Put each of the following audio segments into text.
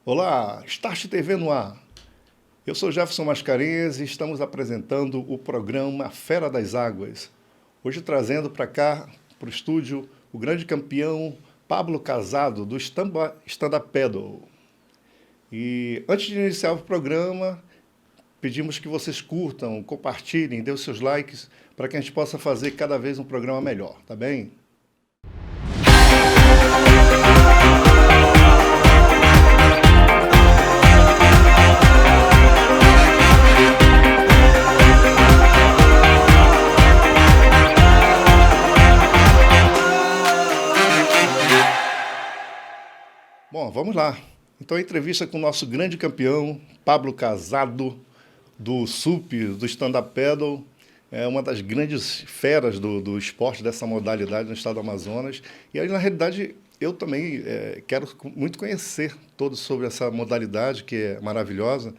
Olá, Start TV no ar. Eu sou Jefferson Mascarenhas e estamos apresentando o programa Fera das Águas. Hoje trazendo para cá, para o estúdio, o grande campeão Pablo Casado, do Stand-Up Paddle. E antes de iniciar o programa, pedimos que vocês curtam, compartilhem, dê os seus likes, para que a gente possa fazer cada vez um programa melhor, tá bem? Bom, vamos lá. Então, a entrevista com o nosso grande campeão, Pablo Casado, do SUP, do Stand-Up Paddle, é uma das grandes feras do esporte dessa modalidade no estado do Amazonas. E aí, na realidade, eu também quero muito conhecer todos sobre essa modalidade, que é maravilhosa.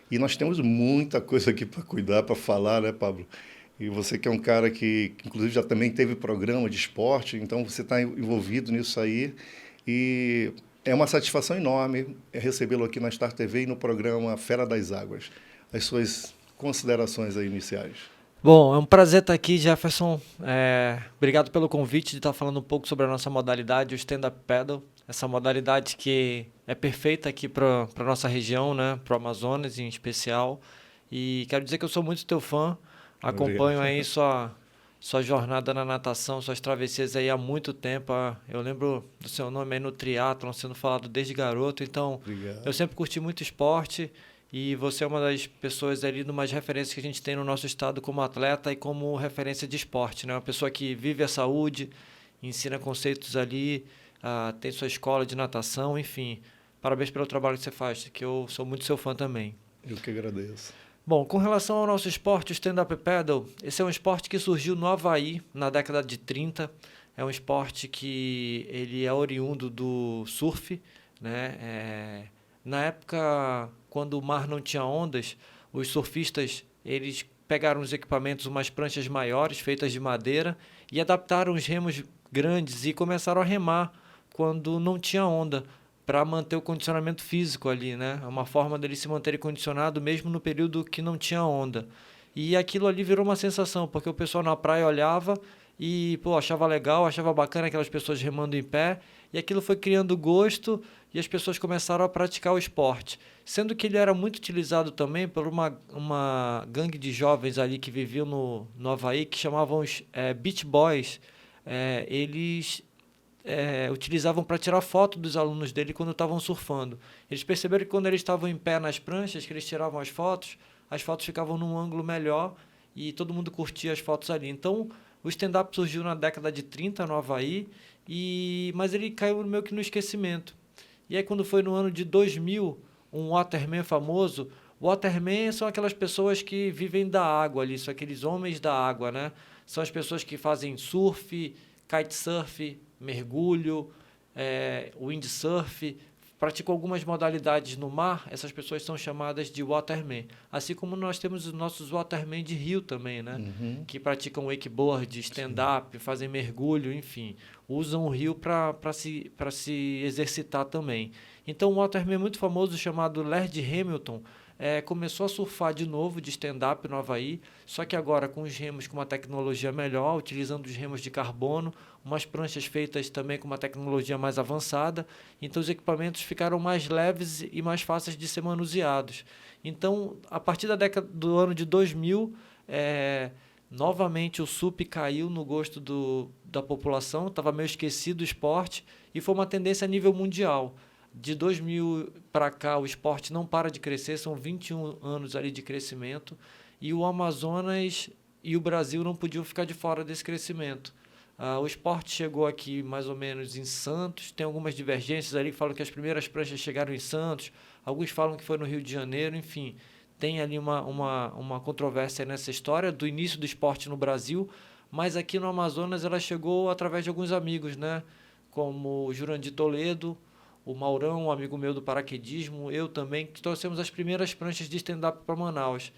E nós temos muita coisa aqui para cuidar, para falar, né, Pablo? E você que é um cara que, inclusive, já também teve programa de esporte, então você está envolvido nisso aí. E é uma satisfação enorme recebê-lo aqui na Star TV e no programa Fera das Águas. As suas considerações aí iniciais. Bom, é um prazer estar aqui, Jefferson. Obrigado pelo convite de estar falando um pouco sobre a nossa modalidade, o stand-up paddle. Essa modalidade que é perfeita aqui para a nossa região, né? Para o Amazonas em especial. E quero dizer que eu sou muito teu fã. Obrigado. Acompanho aí sua jornada na natação, suas travessias aí há muito tempo. Eu lembro do seu nome aí no triatlon sendo falado desde garoto. Então, eu Obrigado. sempre curti muito esporte. E você é uma das pessoas ali, umas referências que a gente tem no nosso estado como atleta e como referência de esporte, né? Uma pessoa que vive a saúde, ensina conceitos ali, tem sua escola de natação, enfim. Parabéns pelo trabalho que você faz, que eu sou muito seu fã também. Eu que agradeço. Bom, com relação ao nosso esporte, o stand-up paddle, esse é um esporte que surgiu no Havaí na década de 30. É um esporte que ele é oriundo do surf, né? Na época, quando o mar não tinha ondas, os surfistas eles pegaram os equipamentos, umas pranchas maiores feitas de madeira e adaptaram os remos grandes e começaram a remar quando não tinha onda para manter o condicionamento físico ali, né? É uma forma dele se manter condicionado mesmo no período que não tinha onda. E aquilo ali virou uma sensação, porque o pessoal na praia olhava e, pô, achava legal, achava bacana aquelas pessoas remando em pé, e aquilo foi criando gosto e as pessoas começaram a praticar o esporte. Sendo que ele era muito utilizado também por uma gangue de jovens ali que viviam no Havaí, que chamavam os Beach Boys. Eles utilizavam para tirar foto dos alunos dele quando estavam surfando. Eles perceberam que quando eles estavam em pé nas pranchas, que eles tiravam as fotos ficavam num ângulo melhor e todo mundo curtia as fotos ali. Então, o stand-up surgiu na década de 30 no Havaí, mas ele caiu meio que no esquecimento. E aí, quando foi no ano de 2000, um waterman famoso, waterman são aquelas pessoas que vivem da água ali, são aqueles homens da água, né? São as pessoas que fazem surf, kitesurf, mergulho, windsurf, praticam algumas modalidades no mar, essas pessoas são chamadas de watermen. Assim como nós temos os nossos watermen de rio também, né? Uhum. Que praticam wakeboard, stand-up, fazem mergulho, enfim. Usam o rio para se exercitar também. Então, um waterman muito famoso chamado Laird Hamilton começou a surfar de novo de stand-up no Havaí, só que agora com os remos com uma tecnologia melhor, utilizando os remos de carbono, umas pranchas feitas também com uma tecnologia mais avançada, então os equipamentos ficaram mais leves e mais fáceis de ser manuseados. Então, a partir da década do ano de 2000, novamente o SUP caiu no gosto da população, estava meio esquecido o esporte e foi uma tendência a nível mundial. De 2000 para cá, o esporte não para de crescer, são 21 anos ali de crescimento, e o Amazonas e o Brasil não podiam ficar de fora desse crescimento. O esporte chegou aqui mais ou menos em Santos, tem algumas divergências ali que falam que as primeiras pranchas chegaram em Santos, alguns falam que foi no Rio de Janeiro, enfim, tem ali uma controvérsia nessa história do início do esporte no Brasil, mas aqui no Amazonas ela chegou através de alguns amigos, né? Como o Jurandir Toledo, o Maurão, um amigo meu do paraquedismo, eu também, que trouxemos as primeiras pranchas de stand-up para Manaus.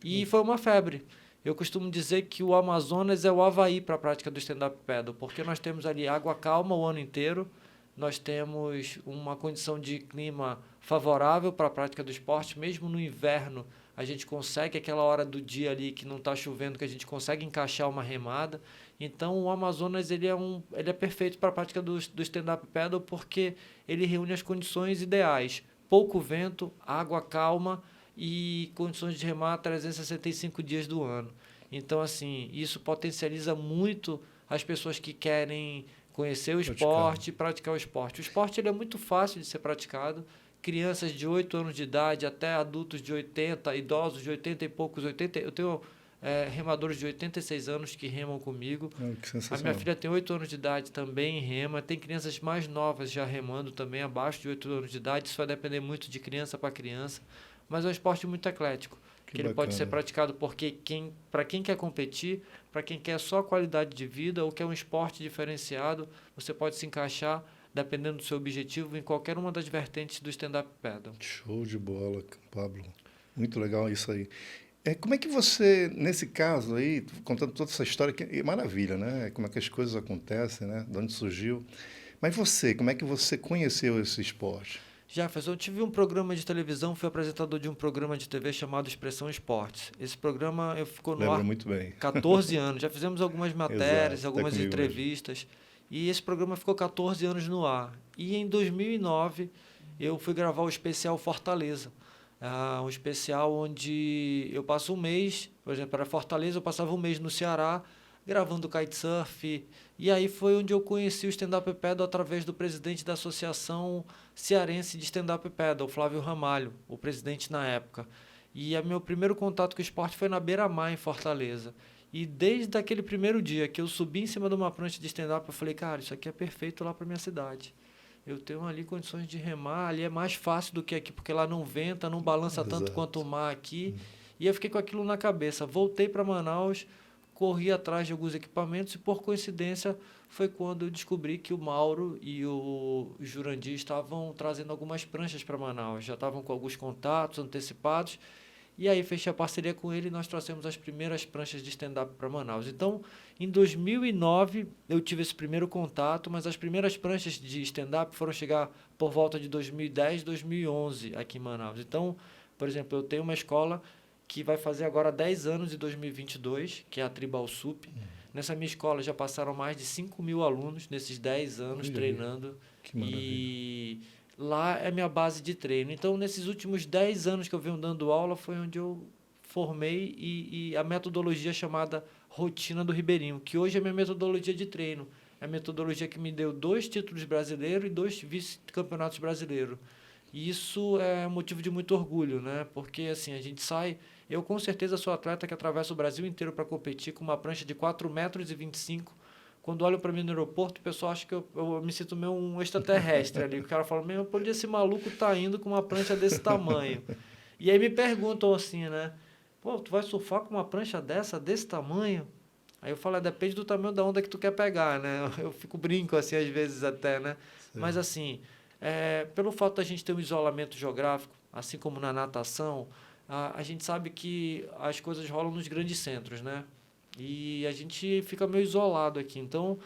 E foi uma febre. Eu costumo dizer que o Amazonas é o Havaí para a prática do stand-up paddle, porque nós temos ali água calma o ano inteiro, nós temos uma condição de clima favorável para a prática do esporte, mesmo no inverno. A gente consegue aquela hora do dia ali que não está chovendo, que a gente consegue encaixar uma remada. Então, o Amazonas ele é perfeito para a prática do stand-up paddle porque ele reúne as condições ideais. Pouco vento, água calma e condições de remar 365 dias do ano. Então, assim, isso potencializa muito as pessoas que querem conhecer o esporte e praticar o esporte. O esporte ele é muito fácil de ser praticado. Crianças de 8 anos de idade até adultos de 80, idosos de 80 e poucos, 80. Eu tenho remadores de 86 anos que remam comigo. Que sensacional. A minha filha tem 8 anos de idade, também rema. Tem crianças mais novas já remando também, abaixo de 8 anos de idade. Isso vai depender muito de criança para criança. Mas é um esporte muito eclético, que ele pode ser praticado porque para quem quer competir, para quem quer só qualidade de vida ou quer um esporte diferenciado, você pode se encaixar, dependendo do seu objetivo, em qualquer uma das vertentes do stand-up paddle. Show de bola, Pablo. Muito legal isso aí. Como é que você, nesse caso aí, contando toda essa história, que é maravilha, né? Como é que as coisas acontecem, né? De onde surgiu. Mas você, como é que você conheceu esse esporte? Jefferson, eu tive um programa de televisão, fui apresentador de um programa de TV chamado Expressão Esportes. Esse programa ficou no ar muito bem. 14 anos. Já fizemos algumas matérias, Exato, algumas entrevistas. E esse programa ficou 14 anos no ar. E em 2009 eu fui gravar o especial Fortaleza. Um especial onde eu passo um mês, por exemplo, para Fortaleza, eu passava um mês no Ceará, gravando kitesurf. E aí foi onde eu conheci o stand-up paddle através do presidente da Associação Cearense de Stand-up Paddle, Flávio Ramalho, o presidente na época. E meu primeiro contato com o esporte foi na Beira-Mar, em Fortaleza. E desde aquele primeiro dia que eu subi em cima de uma prancha de stand-up, eu falei, cara, isso aqui é perfeito lá para minha cidade. Eu tenho ali condições de remar, ali é mais fácil do que aqui, porque lá não venta, não balança tanto quanto o mar aqui. E eu fiquei com aquilo na cabeça. Voltei para Manaus, corri atrás de alguns equipamentos e, por coincidência, foi quando eu descobri que o Mauro e o Jurandir estavam trazendo algumas pranchas para Manaus. Já estavam com alguns contatos antecipados. E aí fechei a parceria com ele e nós trouxemos as primeiras pranchas de stand-up para Manaus. Então, em 2009, eu tive esse primeiro contato, mas as primeiras pranchas de stand-up foram chegar por volta de 2010, 2011 aqui em Manaus. Então, por exemplo, eu tenho uma escola que vai fazer agora 10 anos em 2022, que é a Tribal Sup. Nessa minha escola já passaram mais de 5 mil alunos nesses 10 anos treinando. Que maravilha. E lá é minha base de treino. Então, nesses últimos 10 anos que eu venho dando aula, foi onde eu formei e a metodologia chamada Rotina do Ribeirinho, que hoje é minha metodologia de treino. É a metodologia que me deu 2 títulos brasileiros e 2 vice-campeonatos brasileiros. E isso é motivo de muito orgulho, né? Porque assim, a gente sai... Eu, com certeza, sou atleta que atravessa o Brasil inteiro para competir com uma prancha de 4,25 m. Quando olham para mim no aeroporto, o pessoal acha que eu me sinto meio um extraterrestre ali. O cara fala, meu, por onde esse maluco tá indo com uma prancha desse tamanho? E aí me perguntam assim, né? Pô, tu vai surfar com uma prancha desse tamanho? Aí eu falo, depende do tamanho da onda que tu quer pegar, né? Eu brinco assim às vezes até, né? Sim. Mas assim, pelo fato da gente ter um isolamento geográfico, assim como na natação, a gente sabe que as coisas rolam nos grandes centros, né? E a gente fica meio isolado aqui. Então,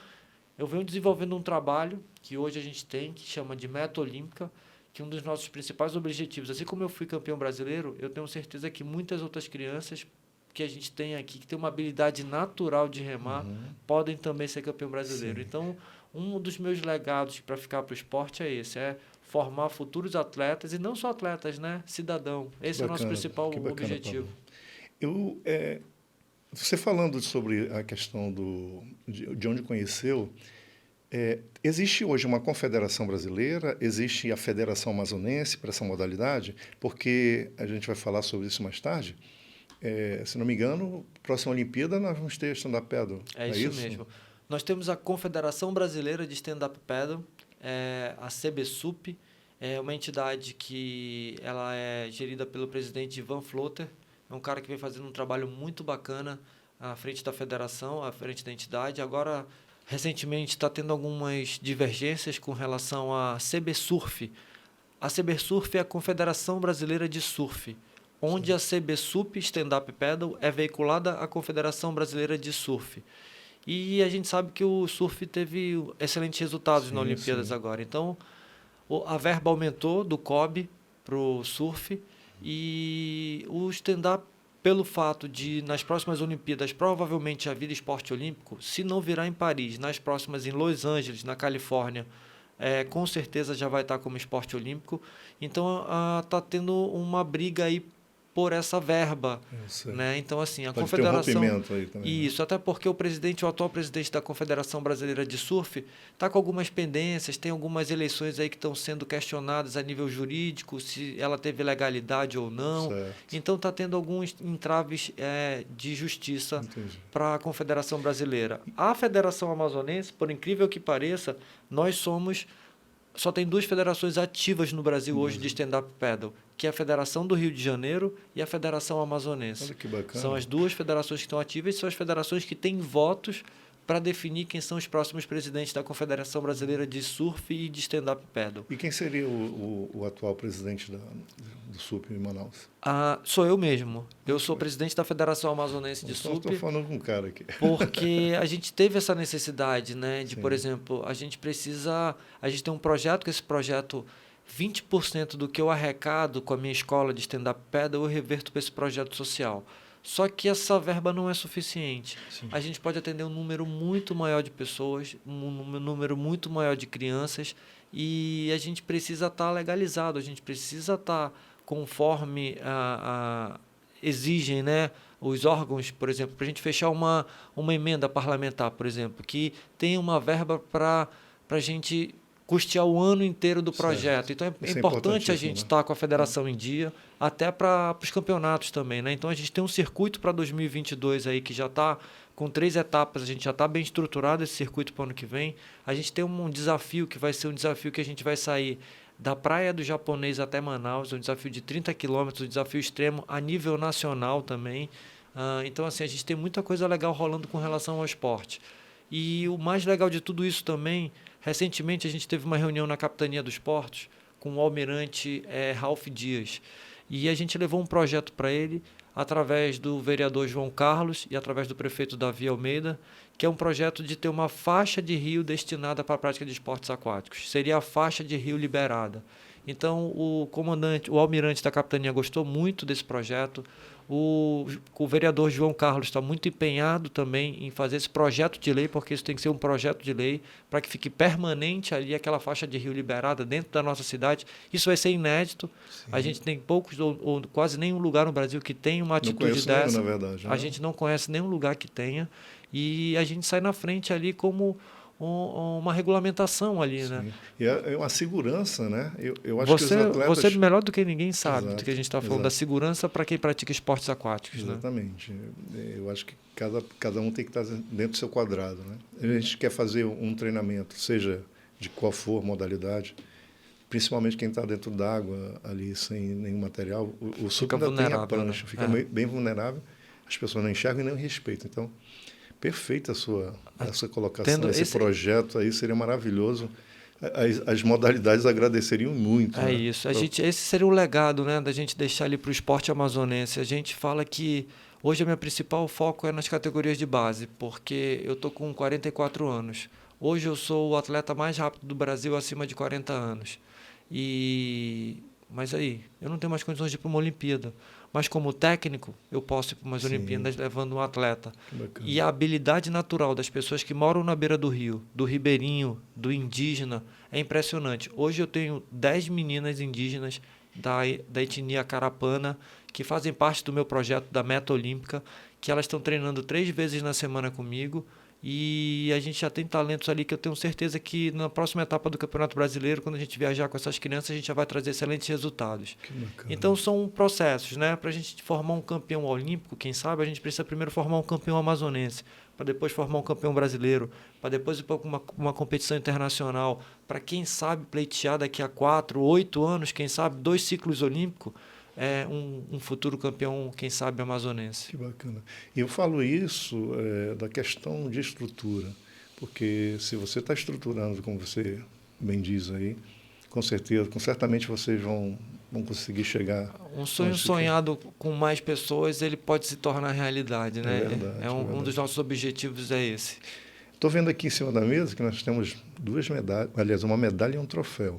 eu venho desenvolvendo um trabalho que hoje a gente tem, que chama de Meta Olímpica, que um dos nossos principais objetivos, assim como eu fui campeão brasileiro, eu tenho certeza que muitas outras crianças que a gente tem aqui, que tem uma habilidade natural de remar, podem também ser campeão brasileiro. Sim. Então, um dos meus legados para ficar para o esporte é esse, formar futuros atletas, e não só atletas, né? Cidadão. Esse é o nosso principal objetivo. Você falando sobre a questão de onde conheceu, existe hoje uma confederação brasileira, existe a Federação Amazonense para essa modalidade, porque a gente vai falar sobre isso mais tarde. Se não me engano, próxima Olimpíada nós vamos ter stand-up paddle. É isso mesmo. Nós temos a Confederação Brasileira de Stand-up Paddle, a CBSUP, é uma entidade que ela é gerida pelo presidente Ivan Flotter. É um cara que vem fazendo um trabalho muito bacana à frente da federação, à frente da entidade. Agora, recentemente, está tendo algumas divergências com relação à CBSurf. A CBSurf é a Confederação Brasileira de Surf, onde a CBSUP, Stand-Up Paddle, é veiculada à Confederação Brasileira de Surf. E a gente sabe que o surf teve excelentes resultados nas Olimpíadas agora. Então, a verba aumentou do COB pro surf. E o stand-up, pelo fato de, nas próximas Olimpíadas, provavelmente a vida esporte olímpico, se não virar em Paris, nas próximas em Los Angeles, na Califórnia, com certeza já vai estar como esporte olímpico. Então, está tendo uma briga aí por essa verba, né? Então, assim, a Pode confederação... ter um rompimento aí também, Isso, até porque o atual presidente da Confederação Brasileira de Surf está com algumas pendências, tem algumas eleições aí que estão sendo questionadas a nível jurídico, se ela teve legalidade ou não. Certo. Então, está tendo alguns entraves de justiça para a Confederação Brasileira. A Federação Amazonense, por incrível que pareça, só tem duas federações ativas no Brasil hoje de stand-up paddle, que é a Federação do Rio de Janeiro e a Federação Amazonense. Olha que bacana. São as duas federações que estão ativas e são as federações que têm votos para definir quem são os próximos presidentes da Confederação Brasileira de Surf e de stand-up paddle. E quem seria o atual presidente do SUP em Manaus? Sou eu mesmo. Eu sou presidente da Federação Amazonense de SUP. Estou falando com um cara aqui. Porque a gente teve essa necessidade, né? De, Sim. por exemplo, a gente tem um projeto, que esse projeto, 20% do que eu arrecado com a minha escola de stand-up paddle, eu reverto para esse projeto social. Só que essa verba não é suficiente. Sim. A gente pode atender um número muito maior de pessoas, um número muito maior de crianças, e a gente precisa estar legalizado, a gente precisa estar conforme exigem, né, os órgãos, por exemplo, para a gente fechar uma emenda parlamentar, por exemplo, que tem uma verba para a gente custear o ano inteiro do projeto. Então, é importante a gente estar com a federação em dia, até para os campeonatos também, né? Então, a gente tem um circuito para 2022 aí que já está com 3 etapas, a gente já está bem estruturado esse circuito para o ano que vem. A gente tem um desafio que vai ser um desafio que a gente vai sair da Praia do Japonês até Manaus, um desafio de 30 quilômetros, um desafio extremo a nível nacional também. Então, assim, a gente tem muita coisa legal rolando com relação ao esporte. E o mais legal de tudo isso também, recentemente a gente teve uma reunião na Capitania dos Portos com o almirante Ralph Dias. E a gente levou um projeto para ele, através do vereador João Carlos e através do prefeito Davi Almeida, que é um projeto de ter uma faixa de rio destinada para a prática de esportes aquáticos. Seria a faixa de rio liberada. Então, o almirante da Capitania gostou muito desse projeto. O vereador João Carlos está muito empenhado também em fazer esse projeto de lei, porque isso tem que ser um projeto de lei para que fique permanente ali aquela faixa de rio liberada dentro da nossa cidade. Isso vai ser inédito. Sim. A gente tem poucos ou quase nenhum lugar no Brasil que tenha uma atitude dessa. Nenhum, na verdade, né? A gente não conhece nenhum lugar que tenha. E a gente sai na frente ali como uma regulamentação ali, né? E é uma segurança, né? Eu acho que os atletas... Você melhor do que ninguém sabe do que a gente está falando, exato. Da segurança para quem pratica esportes aquáticos. Exatamente. Né? Eu acho que cada um tem que estar dentro do seu quadrado, né? A gente quer fazer um treinamento, seja de qual for modalidade, principalmente quem está dentro d'água ali sem nenhum material, o SUP ainda tem a prancha, né? Fica bem vulnerável, as pessoas não enxergam e nem respeitam. Então, perfeita essa colocação, esse projeto aí seria maravilhoso. As modalidades agradeceriam muito. É, né? Isso. Esse seria o legado, né, da gente deixar ali para o esporte amazonense. A gente fala que hoje o meu principal foco é nas categorias de base, porque eu estou com 44 anos. Hoje eu sou o atleta mais rápido do Brasil acima de 40 anos. Mas aí, eu não tenho mais condições de ir para uma Olimpíada. Mas como técnico, eu posso ir para umas Olimpíadas levando um atleta. E a habilidade natural das pessoas que moram na beira do rio, do ribeirinho, do indígena, é impressionante. Hoje eu tenho 10 meninas indígenas da etnia Carapana que fazem parte do meu projeto da Meta Olímpica, que elas estão treinando 3 vezes na semana comigo. E a gente já tem talentos ali que eu tenho certeza que na próxima etapa do Campeonato Brasileiro, quando a gente viajar com essas crianças, a gente já vai trazer excelentes resultados. Então são processos, né? Para a gente formar um campeão olímpico, quem sabe, a gente precisa primeiro formar um campeão amazonense, para depois formar um campeão brasileiro, para depois ir para uma competição internacional, para quem sabe pleitear daqui a 4, 8 anos, quem sabe 2 ciclos olímpicos, um futuro campeão, quem sabe, amazonense. Que bacana. E eu falo isso da questão de estrutura, porque se você está estruturando, como você bem diz aí, com certeza, certamente vocês vão conseguir chegar... Um sonho sonhado com mais pessoas, ele pode se tornar realidade, né? É verdade. Um dos nossos objetivos é esse. Estou vendo aqui em cima da mesa que nós temos 2 medalhas, aliás, uma medalha e um troféu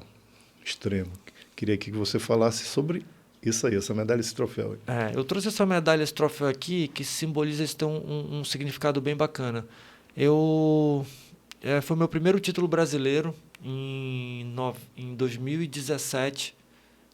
extremo. Queria que você falasse sobre isso aí, essa medalha, esse troféu. Eu trouxe essa medalha, esse troféu aqui, que simboliza, isso tem um significado bem bacana. Foi meu primeiro título brasileiro em 2017,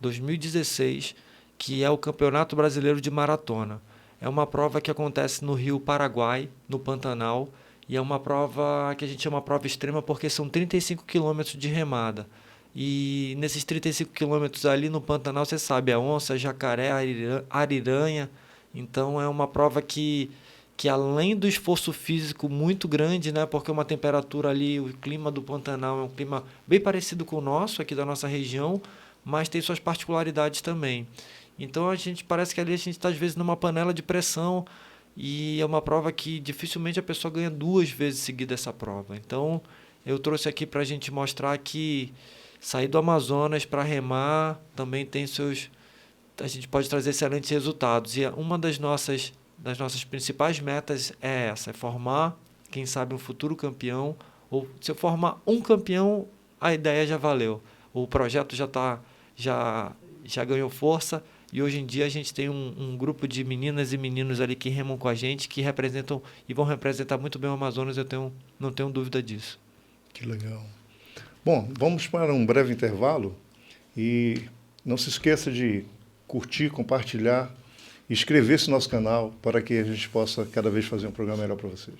2016, que é o Campeonato Brasileiro de Maratona. É uma prova que acontece no Rio Paraguai, no Pantanal, e é uma prova que a gente chama prova extrema porque são 35 quilômetros de remada. E nesses 35 quilômetros ali no Pantanal, você sabe, a onça, jacaré, ariranha. Então é uma prova que além do esforço físico muito grande, né, porque uma temperatura ali, o clima do Pantanal é um clima bem parecido com o nosso, aqui da nossa região, mas tem suas particularidades também. Então parece que ali a gente está às vezes numa panela de pressão, e é uma prova que dificilmente a pessoa ganha 2 vezes seguida essa prova. Então eu trouxe aqui para a gente mostrar que sair do Amazonas para remar também tem a gente pode trazer excelentes resultados. E uma das nossas principais metas é essa, é formar, quem sabe, um futuro campeão. Ou se eu formar um campeão, a ideia já valeu. O projeto já ganhou força, e hoje em dia a gente tem um grupo de meninas e meninos ali que remam com a gente, que representam e vão representar muito bem o Amazonas, não tenho dúvida disso. Que legal. Bom, vamos para um breve intervalo e não se esqueça de curtir, compartilhar, inscrever-se no nosso canal para que a gente possa cada vez fazer um programa melhor para vocês.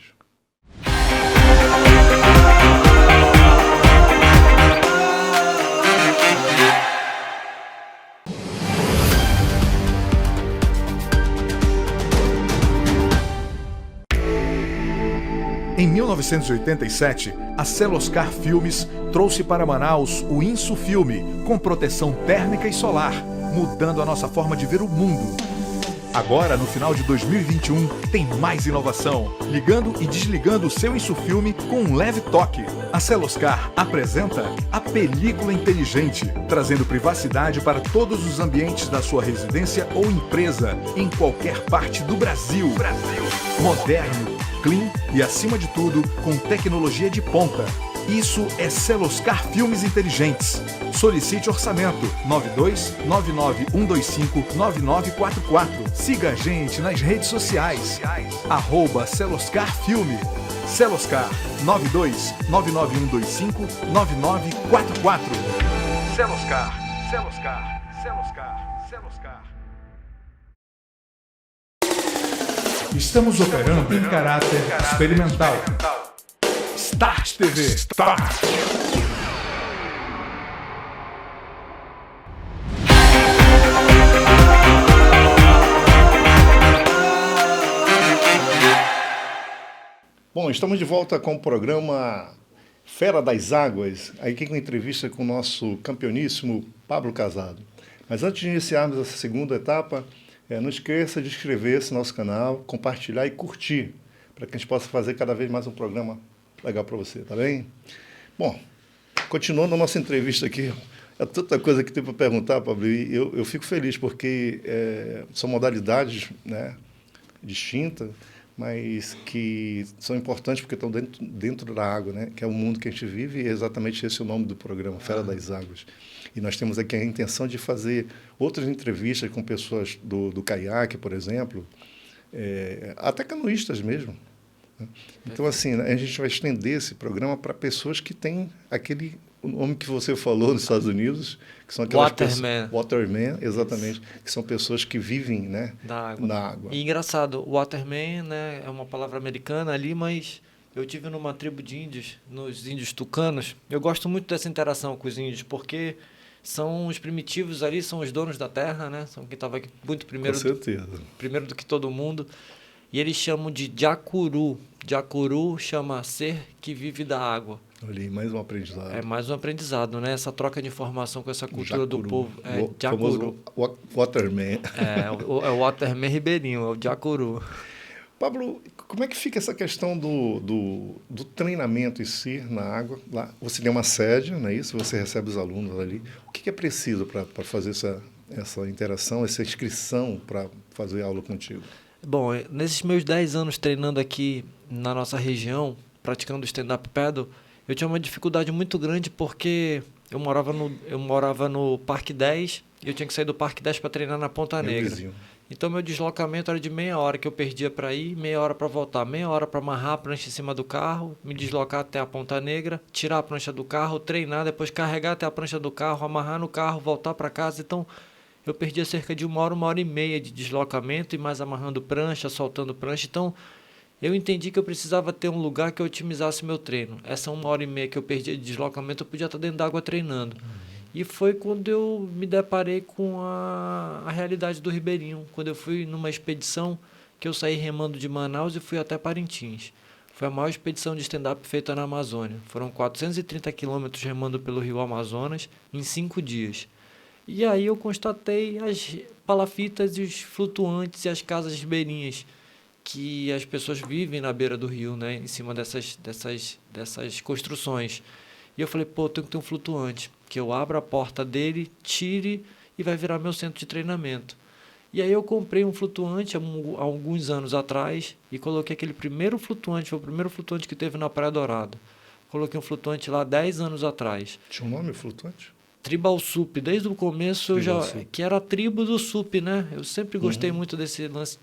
Em 1987, a Celoscar Filmes trouxe para Manaus o InsuFilme, com proteção térmica e solar, mudando a nossa forma de ver o mundo. Agora, no final de 2021, tem mais inovação, ligando e desligando o seu InsuFilme com um leve toque. A Celoscar apresenta a película inteligente, trazendo privacidade para todos os ambientes da sua residência ou empresa, em qualquer parte do Brasil. Moderno, clean e, acima de tudo, com tecnologia de ponta. Isso é Celoscar Filmes Inteligentes. Solicite orçamento 9299-125-9944. Siga a gente nas redes sociais. @CeloscarFilme. Celoscar 9299-125-9944. Celoscar. Estamos operando em caráter experimental. Start TV. Start. Bom, estamos de volta com o programa Fera das Águas, aqui com entrevista com o nosso campeoníssimo Pablo Casado. Mas antes de iniciarmos essa segunda etapa, não esqueça de inscrever-se no nosso canal, compartilhar e curtir, para que a gente possa fazer cada vez mais um programa legal para você, tá bem? Bom, continuando a nossa entrevista aqui, é tanta coisa que tem para perguntar, Pablo, e eu fico feliz porque são modalidades, né, distintas, mas que são importantes porque estão dentro da água, né, que é o mundo que a gente vive, e é exatamente esse o nome do programa, Fera das Águas. E nós temos aqui a intenção de fazer outras entrevistas com pessoas do caiaque, por exemplo, até canoístas mesmo. Então, assim, a gente vai estender esse programa para pessoas que têm o nome que você falou nos Estados Unidos, que são aquelas Waterman. Waterman, exatamente, que são pessoas que vivem, né, na água. E engraçado, Waterman, né, é uma palavra americana ali, mas eu tive numa tribo de índios, nos índios tucanos. Eu gosto muito dessa interação com os índios, porque são os primitivos ali, são os donos da terra, né? São quem estava aqui muito primeiro. Com certeza. Primeiro do que todo mundo. E eles chamam de Jacuru. Jacuru chama ser que vive da água. Olha aí, mais um aprendizado. É mais um aprendizado, né? Essa troca de informação com essa cultura do povo. Jacuru. Waterman. É o Waterman ribeirinho, é o Jacuru. Pablo, como é que fica essa questão do treinamento em si na água? Lá você tem uma sede, não é isso? Você recebe os alunos ali. O que é preciso para fazer essa interação, essa inscrição para fazer aula contigo? Bom, nesses meus 10 anos treinando aqui na nossa região, praticando stand-up paddle, eu tinha uma dificuldade muito grande porque eu morava no Parque 10 e eu tinha que sair do Parque 10 para treinar na Ponta Negra. Vizinho. Então, meu deslocamento era de meia hora que eu perdia para ir, meia hora para voltar, meia hora para amarrar a prancha em cima do carro, me deslocar até a Ponta Negra, tirar a prancha do carro, treinar, depois carregar até a prancha do carro, amarrar no carro, voltar para casa. Então, eu perdia cerca de uma hora e meia de deslocamento e mais amarrando prancha, soltando prancha. Então, eu entendi que eu precisava ter um lugar que eu otimizasse meu treino. Essa uma hora e meia que eu perdia de deslocamento, eu podia estar dentro d'água treinando. E foi quando eu me deparei com a realidade do Ribeirinho, quando eu fui numa expedição que eu saí remando de Manaus e fui até Parintins. Foi a maior expedição de stand-up feita na Amazônia. Foram 430 quilômetros remando pelo rio Amazonas em 5 dias. E aí eu constatei as palafitas e os flutuantes e as casas ribeirinhas que as pessoas vivem na beira do rio, né, em cima dessas construções. E eu falei, pô, eu tenho que ter um flutuante, que eu abra a porta dele, tire e vai virar meu centro de treinamento. E aí eu comprei um flutuante há alguns anos atrás e coloquei aquele primeiro flutuante, foi o primeiro flutuante que teve na Praia Dourada. Coloquei um flutuante lá 10 anos atrás. Tinha um nome, flutuante? Tribal Sup, desde o começo que era a tribo do Sup, né? Eu sempre gostei muito desse lance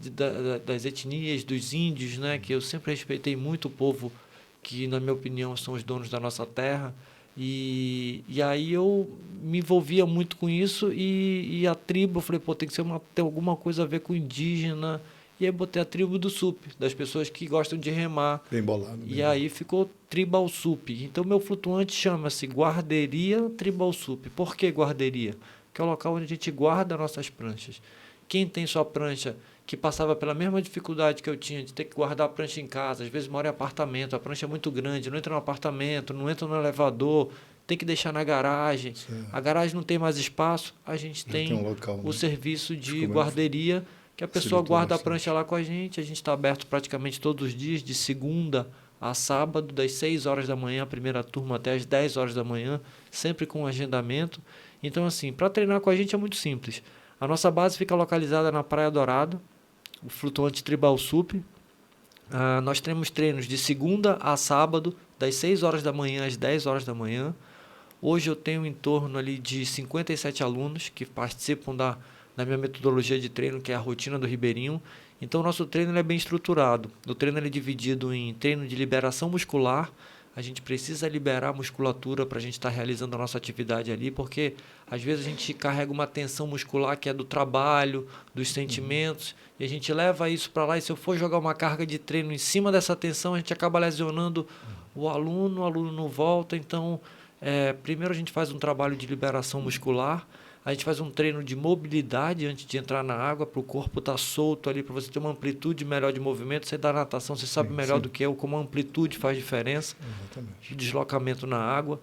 das etnias, dos índios, né? Que eu sempre respeitei muito o povo que, na minha opinião, são os donos da nossa terra. E aí eu me envolvia muito com isso e a tribo, eu falei, pô, tem que ter alguma coisa a ver com indígena. E aí botei a tribo do Sup, das pessoas que gostam de remar. Bem bolado. E aí ficou Tribal Sup. Então meu flutuante chama-se Guarderia Tribal Sup. Por que guarderia? Porque é o local onde a gente guarda nossas pranchas. Quem tem sua prancha que passava pela mesma dificuldade que eu tinha de ter que guardar a prancha em casa, às vezes mora em apartamento, a prancha é muito grande, não entra no apartamento, não entra no elevador, tem que deixar na garagem. Certo. A garagem não tem mais espaço, a gente tem um local, o serviço de como guarderia, que a pessoa guarda a bastante. prancha lá com a gente está aberto praticamente todos os dias, de segunda a sábado, das 6 horas da manhã, a primeira turma até as 10 horas da manhã, sempre com agendamento. Então, assim, para treinar com a gente é muito simples. A nossa base fica localizada na Praia Dourada, o flutuante Tribal Sup. Nós temos treinos de segunda a sábado, das 6 horas da manhã às 10 horas da manhã. Hoje eu tenho em torno ali de 57 alunos que participam da minha metodologia de treino, que é a rotina do Ribeirinho. Então, o nosso treino ele é bem estruturado. O treino ele é dividido em treino de liberação muscular. A gente precisa liberar a musculatura para a gente estar realizando a nossa atividade ali, porque às vezes a gente carrega uma tensão muscular que é do trabalho, dos sentimentos, e a gente leva isso para lá, e se eu for jogar uma carga de treino em cima dessa tensão, a gente acaba lesionando o aluno não volta. Então, primeiro a gente faz um trabalho de liberação muscular, a gente faz um treino de mobilidade antes de entrar na água, para o corpo estar solto ali, para você ter uma amplitude melhor de movimento. Você da natação, você sabe melhor do que eu como a amplitude faz diferença. Exatamente. O deslocamento na água.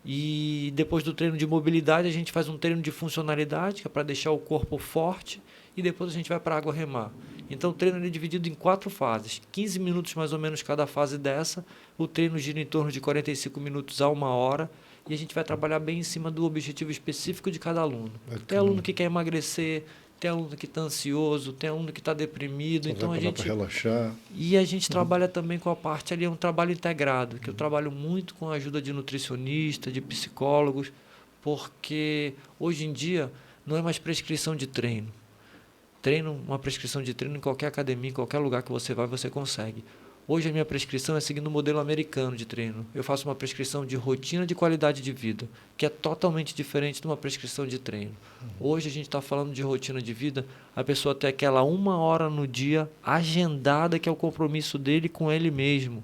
E depois do treino de mobilidade, a gente faz um treino de funcionalidade, que é para deixar o corpo forte, e depois a gente vai para a água remar. Então, o treino é dividido em 4 fases, 15 minutos mais ou menos cada fase dessa. O treino gira em torno de 45 minutos a 1 hora, e a gente vai trabalhar bem em cima do objetivo específico de cada aluno. Bacana. Tem aluno que quer emagrecer, tem aluno que está ansioso, tem aluno que está deprimido. Então a gente relaxar. E a gente trabalha também com a parte ali, é um trabalho integrado, que eu trabalho muito com a ajuda de nutricionistas, de psicólogos, porque hoje em dia não é mais prescrição de treino. Uma prescrição de treino em qualquer academia, em qualquer lugar que você vai, você consegue. Hoje a minha prescrição é seguindo o modelo americano de treino. Eu faço uma prescrição de rotina de qualidade de vida, que é totalmente diferente de uma prescrição de treino. Hoje a gente está falando de rotina de vida, a pessoa tem aquela 1 hora no dia agendada, que é o compromisso dele com ele mesmo.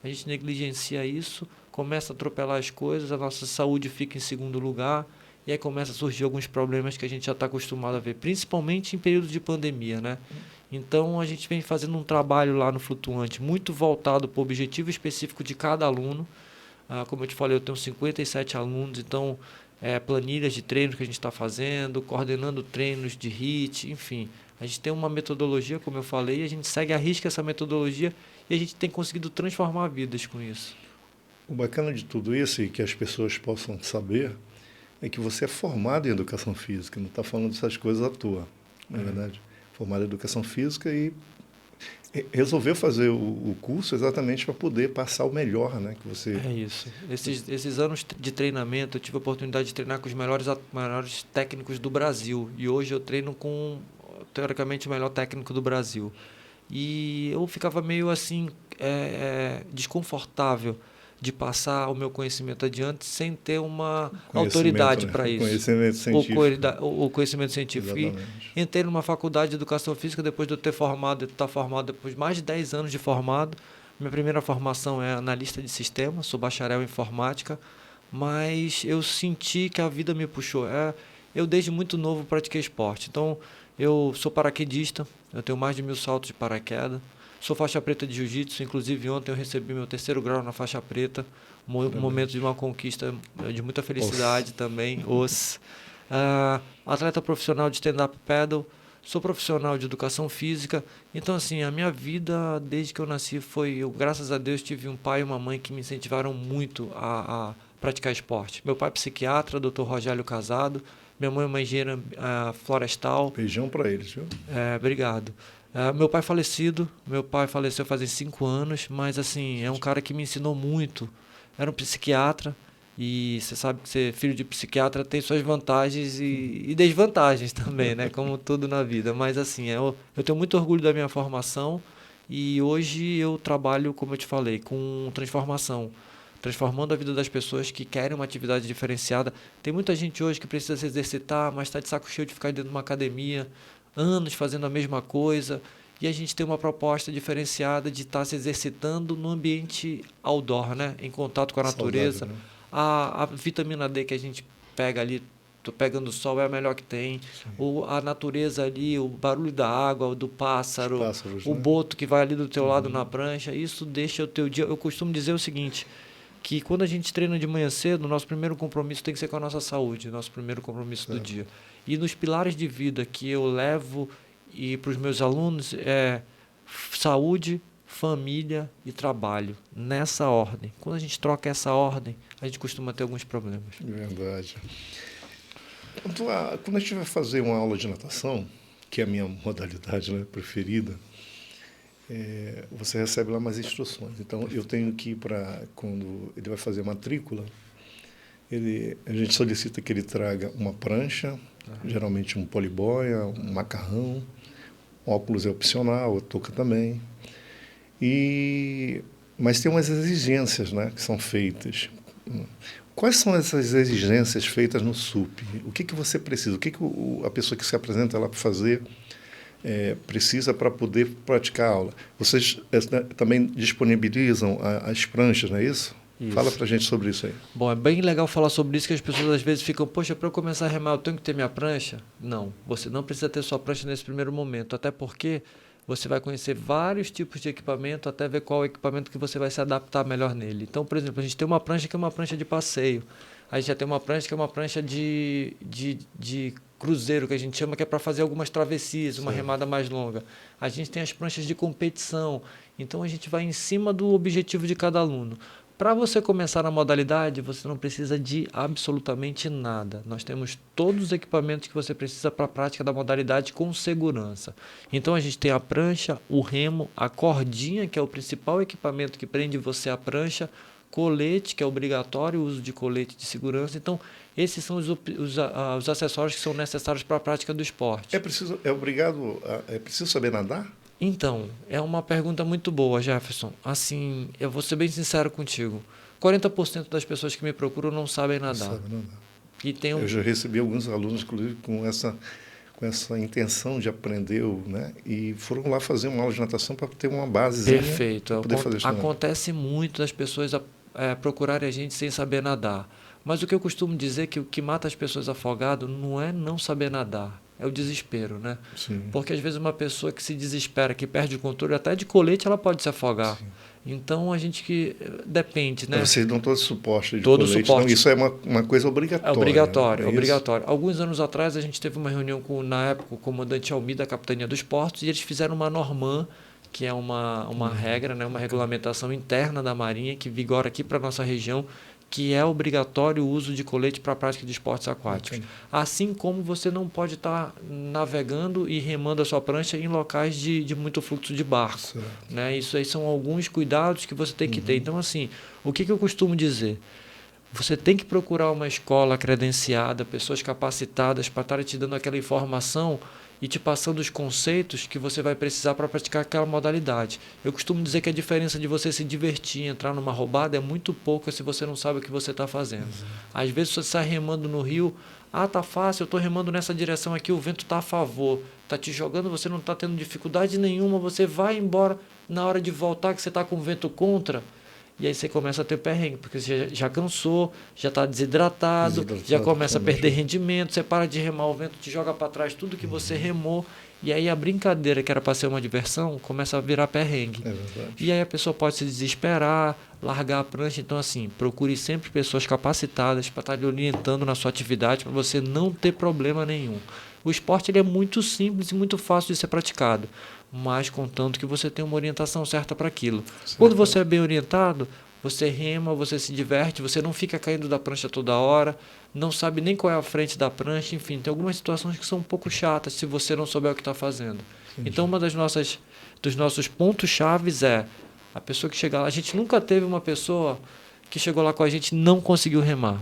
A gente negligencia isso, começa a atropelar as coisas, a nossa saúde fica em segundo lugar, e aí começa a surgir alguns problemas que a gente já está acostumado a ver, principalmente em período de pandemia, né? Então, a gente vem fazendo um trabalho lá no Flutuante, muito voltado para o objetivo específico de cada aluno. Como eu te falei, eu tenho 57 alunos, então, planilhas de treino que a gente está fazendo, coordenando treinos de HIIT, enfim. A gente tem uma metodologia, como eu falei, a gente segue à risca essa metodologia e a gente tem conseguido transformar vidas com isso. O bacana de tudo isso, e que as pessoas possam saber, é que você é formado em educação física, não está falando dessas coisas à toa, não é verdade? Formado em educação física e Resolveu fazer o curso exatamente para poder passar o melhor, né? Que você... É isso. Esses anos de treinamento, eu tive a oportunidade de treinar com os melhores técnicos do Brasil. E hoje eu treino com, teoricamente, o melhor técnico do Brasil. E eu ficava meio assim, desconfortável de passar o meu conhecimento adiante sem ter uma autoridade, né, para isso. Conhecimento científico. O conhecimento científico. Exatamente. E entrei numa faculdade de Educação Física depois de eu ter estar formado depois de mais de 10 anos de formado. Minha primeira formação é analista de sistemas, sou bacharel em informática, mas eu senti que a vida me puxou. Eu desde muito novo pratiquei esporte, então eu sou paraquedista, eu tenho mais de 1000 saltos de paraquedas. Sou faixa preta de jiu-jitsu, inclusive ontem eu recebi meu 3º grau na faixa preta, um momento de uma conquista de muita felicidade também. Atleta profissional de stand-up paddle, sou profissional de educação física. Então, assim, a minha vida desde que eu nasci graças a Deus, tive um pai e uma mãe que me incentivaram muito a praticar esporte. Meu pai é psiquiatra, Dr. Rogério Casado, minha mãe é uma engenheira florestal. Beijão para eles, viu? Obrigado. Meu pai faleceu fazem 5 anos, mas assim, é um cara que me ensinou muito. Era um psiquiatra e você sabe que ser filho de psiquiatra tem suas vantagens e desvantagens também, né? Como tudo na vida. Mas assim, eu tenho muito orgulho da minha formação e hoje eu trabalho, como eu te falei, com transformação. Transformando a vida das pessoas que querem uma atividade diferenciada. Tem muita gente hoje que precisa se exercitar, mas está de saco cheio de ficar dentro de uma academia, anos fazendo a mesma coisa, e a gente tem uma proposta diferenciada de estar se exercitando no ambiente outdoor, né? Em contato com a natureza. Saudável, né? A vitamina D que a gente pega ali, pegando o sol, é a melhor que tem. A natureza ali, o barulho da água, do pássaro, o boto que vai ali do teu lado na prancha, isso deixa o teu dia... Eu costumo dizer o seguinte, que quando a gente treina de manhã cedo, o nosso primeiro compromisso tem que ser com a nossa saúde, nosso primeiro compromisso do dia. E nos pilares de vida que eu levo para os meus alunos é saúde, família e trabalho, nessa ordem. Quando a gente troca essa ordem, a gente costuma ter alguns problemas. Verdade. Quando a gente vai fazer uma aula de natação, que é a minha modalidade, né, preferida, você recebe lá mais instruções. Então, eu tenho que ir quando ele vai fazer a matrícula, a gente solicita que ele traga uma prancha, geralmente um poliboia, um macarrão, óculos é opcional, a touca também. Mas tem umas exigências, né, que são feitas. Quais são essas exigências feitas no SUP? O que você precisa? O que a pessoa que se apresenta lá para fazer precisa para poder praticar a aula? Vocês também disponibilizam as pranchas, não é isso? Isso. Fala pra gente sobre isso aí. Bom, é bem legal falar sobre isso, que as pessoas às vezes ficam, poxa, para eu começar a remar eu tenho que ter minha prancha? Não, você não precisa ter sua prancha nesse primeiro momento, até porque você vai conhecer vários tipos de equipamento até ver qual equipamento que você vai se adaptar melhor nele. Então, por exemplo, a gente tem uma prancha que é uma prancha de passeio, a gente já tem uma prancha que é uma prancha de cruzeiro, que a gente chama, que é para fazer algumas travessias, uma remada mais longa. A gente tem as pranchas de competição, então a gente vai em cima do objetivo de cada aluno. Para você começar na modalidade, você não precisa de absolutamente nada. Nós temos todos os equipamentos que você precisa para a prática da modalidade com segurança. Então, a gente tem a prancha, o remo, a cordinha, que é o principal equipamento que prende você à prancha, colete, que é obrigatório o uso de colete de segurança. Então, esses são os acessórios que são necessários para a prática do esporte. É preciso saber nadar? Então, é uma pergunta muito boa, Jefferson. Assim, eu vou ser bem sincero contigo. 40% das pessoas que me procuram não sabem nadar. Não sabe nadar. Eu já recebi alguns alunos, inclusive, com essa intenção de aprender, né? E foram lá fazer uma aula de natação para ter uma base. Perfeito. Para poder fazer isso. Acontece muito das pessoas procurarem a gente sem saber nadar. Mas o que eu costumo dizer é que o que mata as pessoas afogadas não é não saber nadar. É o desespero, né? Sim. Porque às vezes uma pessoa que se desespera, que perde o controle, até de colete ela pode se afogar. Sim. Então a gente que depende, né? Vocês dão todo o suporte de todo colete. Suporte. Então, isso é uma coisa obrigatória. É obrigatório, é obrigatório. Alguns anos atrás a gente teve uma reunião com, na época, o comandante Almi da Capitania dos Portos e eles fizeram uma Norman, que é uma regra, né? Uma regulamentação interna da Marinha que vigora aqui para a nossa região, que é obrigatório o uso de colete para a prática de esportes aquáticos. Assim como você não pode estar navegando e remando a sua prancha em locais de muito fluxo de barco. Né? Isso aí são alguns cuidados que você tem que ter. Então, assim, o que eu costumo dizer? Você tem que procurar uma escola credenciada, pessoas capacitadas para estarem te dando aquela informação e te passando os conceitos que você vai precisar para praticar aquela modalidade. Eu costumo dizer que a diferença de você se divertir e entrar numa roubada é muito pouca se você não sabe o que você está fazendo. Às vezes você está remando no rio, tá fácil, eu estou remando nessa direção aqui, o vento está a favor, está te jogando, você não está tendo dificuldade nenhuma, você vai embora, na hora de voltar que você está com o vento contra, e aí você começa a ter perrengue, porque você já cansou, já está desidratado, já começa a perder rendimento, você para de remar, o vento te joga para trás tudo que você remou, e aí a brincadeira que era para ser uma diversão começa a virar perrengue. E aí a pessoa pode se desesperar, largar a prancha. Então, assim, procure sempre pessoas capacitadas para estar lhe orientando na sua atividade, para você não ter problema nenhum. O esporte ele é muito simples e muito fácil de ser praticado, mas contanto que você tenha uma orientação certa para aquilo. Quando você é bem orientado, você rema, você se diverte, você não fica caindo da prancha toda hora, não sabe nem qual é a frente da prancha, enfim, tem algumas situações que são um pouco chatas se você não souber o que está fazendo. Então, uma dos nossos pontos chaves é a pessoa que chega lá. A gente nunca teve uma pessoa que chegou lá com a gente e não conseguiu remar.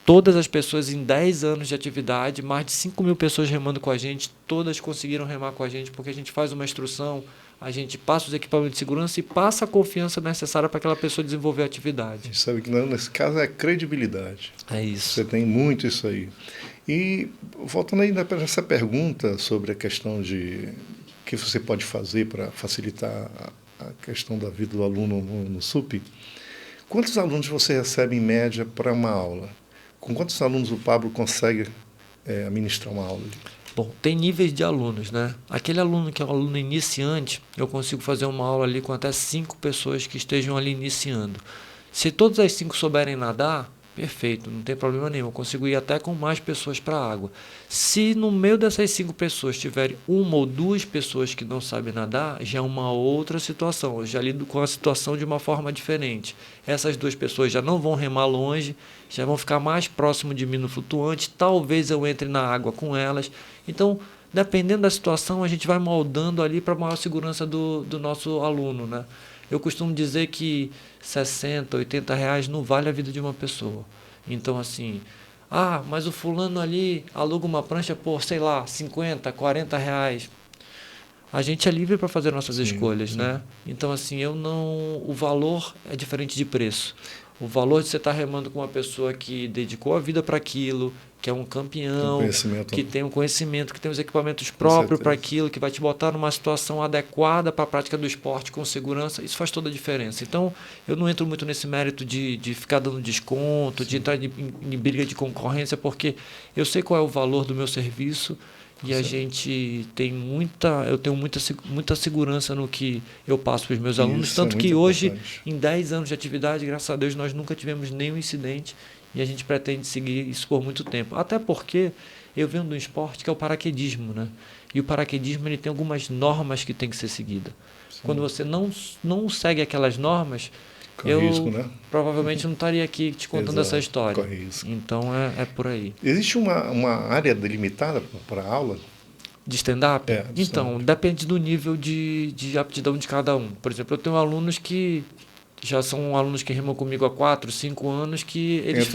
Todas as pessoas em 10 anos de atividade, mais de 5.000 pessoas remando com a gente, todas conseguiram remar com a gente, porque a gente faz uma instrução, a gente passa os equipamentos de segurança e passa a confiança necessária para aquela pessoa desenvolver a atividade. A gente sabe que nesse caso é credibilidade. É isso. Você tem muito isso aí. E voltando ainda para essa pergunta sobre a questão de o que você pode fazer para facilitar a questão da vida do aluno no SUP, quantos alunos você recebe em média para uma aula? Com quantos alunos o Pablo consegue administrar uma aula? Bom, tem níveis de alunos, né? Aquele aluno que é um aluno iniciante, eu consigo fazer uma aula ali com até 5 pessoas que estejam ali iniciando. Se todas as 5 souberem nadar, perfeito, não tem problema nenhum. Eu consigo ir até com mais pessoas para a água. Se no meio dessas 5 pessoas tiverem 1 ou 2 pessoas que não sabem nadar, já é uma outra situação. Eu já lido com a situação de uma forma diferente. Essas 2 pessoas já não vão remar longe, já vão ficar mais próximo de mim no flutuante. Talvez eu entre na água com elas. Então, dependendo da situação, a gente vai moldando ali para a maior segurança do nosso aluno, né? Eu costumo dizer que 60, 80 reais não vale a vida de uma pessoa. Então, assim, mas o fulano ali aluga uma prancha por, sei lá, 50, 40 reais. A gente é livre para fazer nossas escolhas, né? Então, assim, o valor é diferente de preço. O valor de você estar remando com uma pessoa que dedicou a vida para aquilo, que é um campeão, que tem um conhecimento, que tem os equipamentos próprios para aquilo, que vai te botar numa situação adequada para a prática do esporte com segurança, isso faz toda a diferença. Então, eu não entro muito nesse mérito de ficar dando desconto, de entrar em briga de concorrência, porque eu sei qual é o valor do meu serviço e a gente tem eu tenho muita segurança no que eu passo para os meus alunos, tanto que hoje, em 10 anos de atividade, graças a Deus, nós nunca tivemos nenhum incidente. E a gente pretende seguir isso por muito tempo. Até porque eu venho de um esporte que é o paraquedismo, né? E o paraquedismo ele tem algumas normas que tem que ser seguida. Quando você não segue aquelas normas, provavelmente não estaria aqui te contando essa história. Então é por aí. Existe uma área delimitada para a aula? De stand-up? Então, depende do nível de aptidão de cada um. Por exemplo, eu tenho alunos que já são alunos que remam comigo há 4, 5 anos, que eles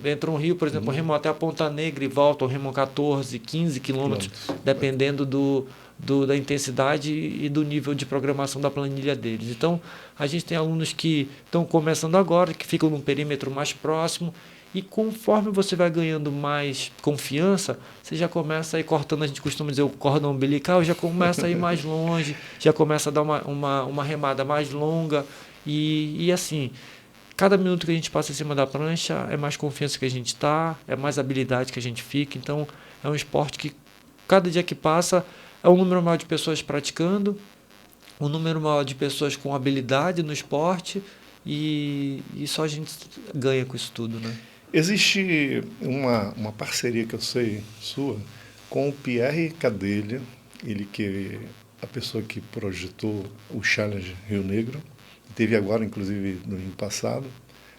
entram no rio, por exemplo, remam até a Ponta Negra e voltam, remam 14, 15 quilômetros, dependendo da intensidade e do nível de programação da planilha deles. Então, a gente tem alunos que estão começando agora, que ficam num perímetro mais próximo, e conforme você vai ganhando mais confiança, você já começa a ir cortando, a gente costuma dizer, o cordão umbilical, já começa a ir mais longe, já começa a dar uma remada mais longa. E assim, cada minuto que a gente passa em cima da prancha é mais confiança que a gente está, é mais habilidade que a gente fica. Então, é um esporte que cada dia que passa é um número maior de pessoas praticando, um número maior de pessoas com habilidade no esporte e só a gente ganha com isso tudo, né? Existe uma parceria que eu sei sua com o Pierre Cadelha, ele que é a pessoa que projetou o Challenge Rio Negro. Teve agora, inclusive, no ano passado,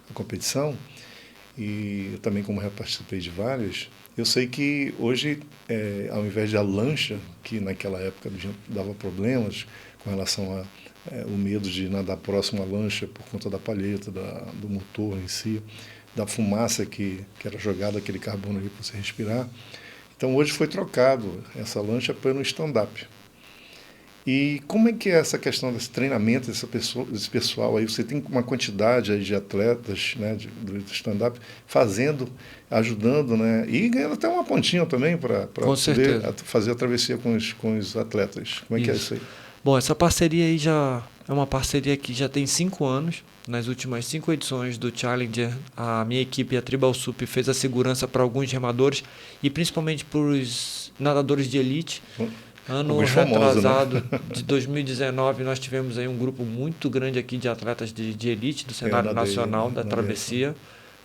a competição. e eu também como participei de várias, eu sei que hoje, ao invés de a lancha, que naquela época dava problemas com relação o medo de nadar próximo à lancha por conta da palheta, do motor em si, da fumaça que era jogada, aquele carbono ali para você respirar. Então hoje foi trocado essa lancha pelo stand-up. E como é que é essa questão desse treinamento desse pessoal aí? Você tem uma quantidade aí de atletas, né, do stand-up ajudando, né, e ganhando até uma pontinha também para poder fazer a travessia com os atletas. Como é que é isso aí? Bom, essa parceria aí já é uma parceria que já tem 5 anos. Nas últimas 5 edições do Challenger, a minha equipe, a Tribal Sup, fez a segurança para alguns remadores e principalmente para os nadadores de elite. Ano retrasado, né? De 2019, nós tivemos aí um grupo muito grande aqui de atletas de elite do cenário nacional da travessia.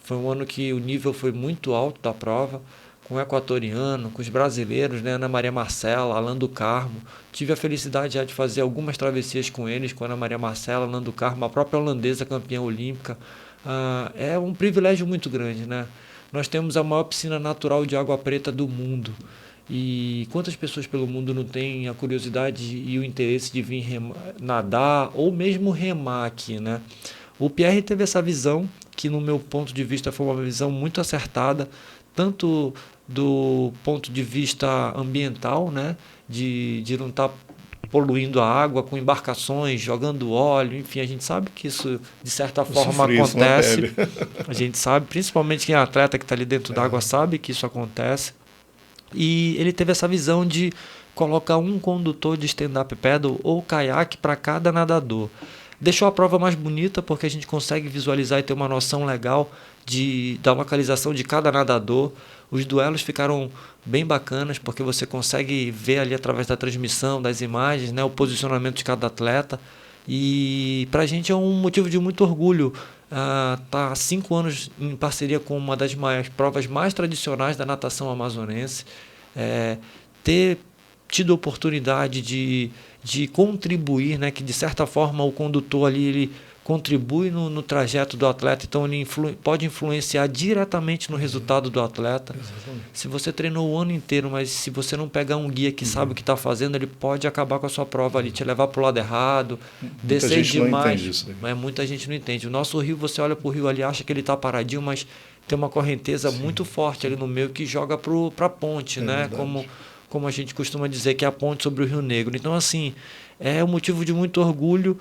Foi um ano que o nível foi muito alto da prova, com o equatoriano, com os brasileiros, né? Ana Maria Marcela, Alan do Carmo. Tive a felicidade já de fazer algumas travessias com eles, com a Ana Maria Marcela, Alan do Carmo, a própria holandesa campeã olímpica. É um privilégio muito grande, né? Nós temos a maior piscina natural de água preta do mundo. E quantas pessoas pelo mundo não têm a curiosidade e o interesse de vir nadar ou mesmo remar aqui, né? O Pierre teve essa visão, que no meu ponto de vista foi uma visão muito acertada, tanto do ponto de vista ambiental, né? De não estar poluindo a água com embarcações, jogando óleo, enfim, a gente sabe que isso de certa forma acontece. A gente sabe, principalmente quem é atleta que está ali dentro d'água sabe que isso acontece. E ele teve essa visão de colocar um condutor de stand-up paddle ou caiaque para cada nadador. Deixou a prova mais bonita porque a gente consegue visualizar e ter uma noção legal da localização de cada nadador. Os duelos ficaram bem bacanas porque você consegue ver ali através da transmissão, das imagens, né, o posicionamento de cada atleta. E para a gente é um motivo de muito orgulho tá há 5 anos em parceria com uma das provas mais tradicionais da natação amazonense, ter tido a oportunidade de contribuir, né, que de certa forma o condutor ali ele contribui no trajeto do atleta, então ele pode influenciar diretamente no resultado do atleta. Exatamente. Se você treinou o ano inteiro, mas se você não pegar um guia que sabe o que está fazendo, ele pode acabar com a sua prova ali, te levar para o lado errado, descer demais. Não entende isso, né? Mas muita gente não entende. O nosso rio, você olha para o rio ali, acha que ele está paradinho, mas tem uma correnteza muito forte ali no meio que joga para a ponte, né? Como a gente costuma dizer, que é a ponte sobre o Rio Negro. Então, assim, é um motivo de muito orgulho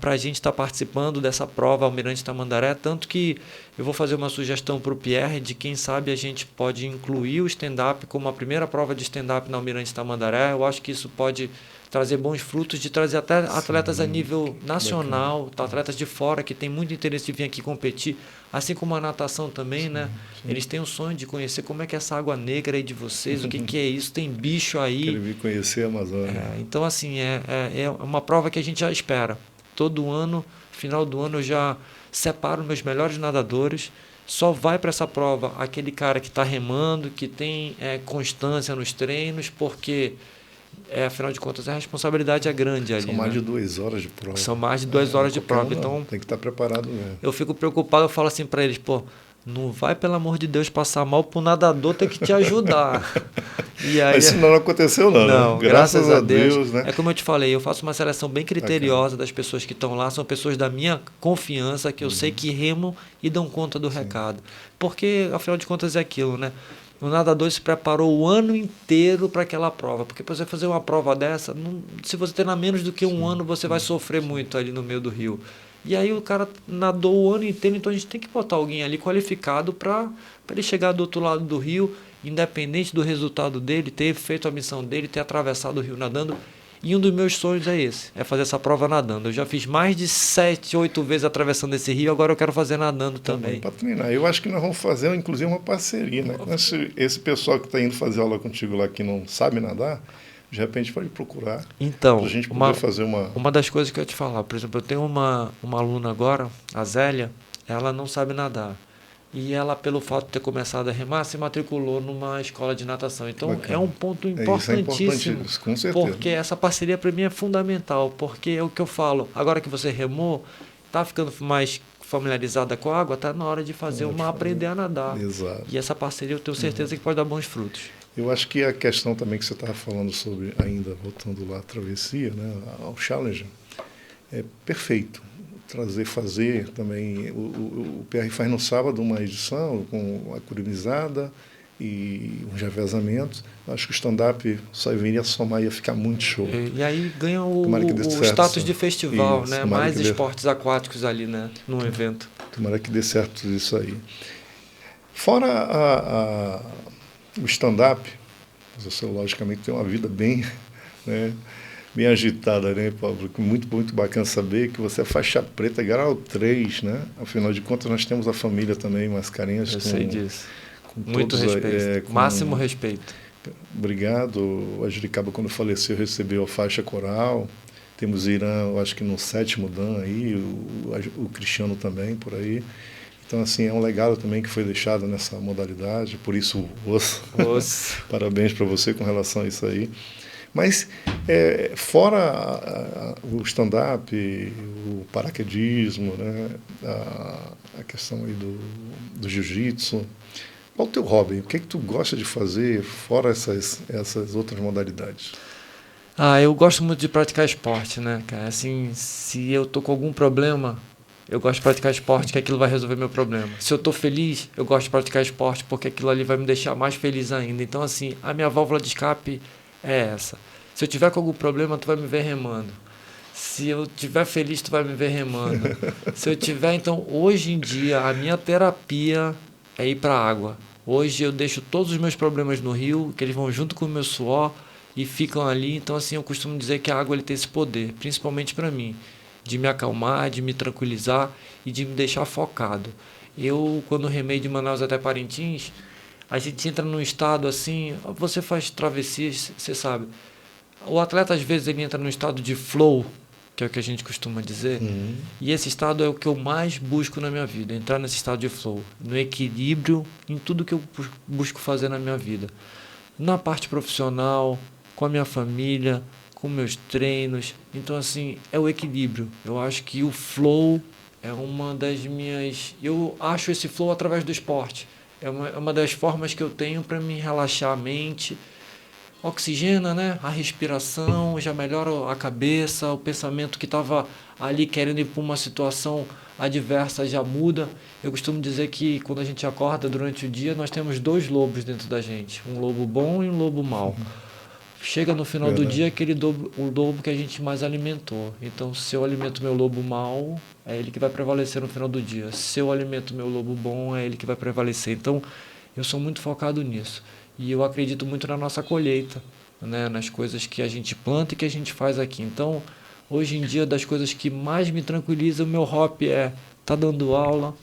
para a gente estar participando dessa prova Almirante Tamandaré, tanto que eu vou fazer uma sugestão para o Pierre de quem sabe a gente pode incluir o stand-up como a primeira prova de stand-up na Almirante Tamandaré. Eu acho que isso pode trazer bons frutos, de trazer até atletas a nível nacional, atletas de fora que têm muito interesse de vir aqui competir, assim como a natação também, né? Eles têm o sonho de conhecer como é que é essa água negra aí de vocês, o que é isso, tem bicho aí. Quero vir conhecer a Amazônia. Então, assim, é uma prova que a gente já espera. Todo ano, final do ano, eu já separo meus melhores nadadores. Só vai para essa prova aquele cara que está remando, que tem constância nos treinos, porque afinal de contas a responsabilidade é grande ali. São mais de 2 horas de prova. São mais de 2 horas de prova. Então tem que estar preparado mesmo. Eu fico preocupado, eu falo assim para eles, não vai, pelo amor de Deus, passar mal pro nadador ter que te ajudar. E aí, mas isso não aconteceu não, não, né? Graças a Deus, né? É como eu te falei, eu faço uma seleção bem criteriosa das pessoas que estão lá, são pessoas da minha confiança, que eu sei que remam e dão conta do recado. Porque, afinal de contas, é aquilo, né? O nadador se preparou o ano inteiro para aquela prova. Porque para você fazer uma prova dessa, se você treinar menos do que um ano, você vai sofrer muito ali no meio do rio. E aí o cara nadou o ano inteiro, então a gente tem que botar alguém ali qualificado para ele chegar do outro lado do rio, independente do resultado dele, ter feito a missão dele, ter atravessado o rio nadando. E um dos meus sonhos é esse, é fazer essa prova nadando. Eu já fiz mais de 7, 8 vezes atravessando esse rio, agora eu quero fazer nadando também. Para treinar. Eu acho que nós vamos fazer, inclusive, uma parceria, né? Com esse pessoal que está indo fazer aula contigo lá, que não sabe nadar, de repente pode procurar. Então, para a gente poder fazer uma das coisas que eu ia te falar, por exemplo, eu tenho uma aluna agora, a Zélia, ela não sabe nadar. E ela, pelo fato de ter começado a remar, se matriculou numa escola de natação. Então, é um ponto importantíssimo. Com certeza. Porque essa parceria, para mim, é fundamental. Porque é o que eu falo. Agora que você remou, está ficando mais familiarizada com a água, está na hora de fazer aprender a nadar. Exato. E essa parceria eu tenho certeza que pode dar bons frutos. Eu acho que a questão também que você estava falando sobre, ainda voltando lá, a travessia, né, ao Challenger, é perfeito. Fazer também. O PR faz no sábado uma edição com a curimizada e uns revezamentos. Acho que o stand-up só viria a somar, ia ficar muito show. E aí ganha o status de festival, isso, né? Mais esportes aquáticos ali, né? Num evento. Tomara que dê certo isso aí. Fora o stand-up, você logicamente tem uma vida bem, né, bem agitada, né, Pablo? Muito, muito bacana saber que você é faixa preta, grau 3, né? Afinal de contas, nós temos a família também, Mascarenhas. Eu sei disso. Muito respeito. Máximo respeito. Obrigado. A Juricaba, quando faleceu, recebeu a faixa coral. Temos Irã, eu acho que no 7º Dan aí, o Cristiano também, por aí. Então, assim, é um legado também que foi deixado nessa modalidade, por isso, parabéns para você com relação a isso aí. Mas, fora o stand-up, o paraquedismo, né, a questão aí do jiu-jitsu, qual o teu hobby? O que é que tu gosta de fazer fora essas outras modalidades? Eu gosto muito de praticar esporte, né, cara? Assim, se eu tô com algum problema, eu gosto de praticar esporte, que aquilo vai resolver meu problema. Se eu estou feliz, eu gosto de praticar esporte, porque aquilo ali vai me deixar mais feliz ainda. Então, assim, a minha válvula de escape é essa. Se eu tiver com algum problema, tu vai me ver remando. Se eu estiver feliz, tu vai me ver remando. Se eu tiver, então, hoje em dia, a minha terapia é ir para a água. Hoje eu deixo todos os meus problemas no rio, que eles vão junto com o meu suor e ficam ali. Então, assim, eu costumo dizer que a água ele tem esse poder, principalmente para mim, de me acalmar, de me tranquilizar e de me deixar focado. Eu, quando remei de Manaus até Parintins, a gente entra num estado assim, você faz travessias, você sabe. O atleta, às vezes, ele entra num estado de flow, que é o que a gente costuma dizer, e esse estado é o que eu mais busco na minha vida, entrar nesse estado de flow, no equilíbrio, em tudo que eu busco fazer na minha vida. Na parte profissional, com a minha família, com meus treinos. Então, assim, é o equilíbrio. Eu acho que o flow é uma das minhas... Eu acho esse flow através do esporte. É uma das formas que eu tenho para me relaxar a mente. Oxigena, né? A respiração, já melhora a cabeça, o pensamento que estava ali querendo ir para uma situação adversa já muda. Eu costumo dizer que quando a gente acorda durante o dia, nós temos 2 lobos dentro da gente. Um lobo bom e um lobo mau. Chega no final do dia o lobo que a gente mais alimentou. Então, se eu alimento meu lobo mau, é ele que vai prevalecer no final do dia. Se eu alimento meu lobo bom, é ele que vai prevalecer. Então, eu sou muito focado nisso. E eu acredito muito na nossa colheita, né? Nas coisas que a gente planta e que a gente faz aqui. Então, hoje em dia, das coisas que mais me tranquilizam, o meu hobby é estar dando aula.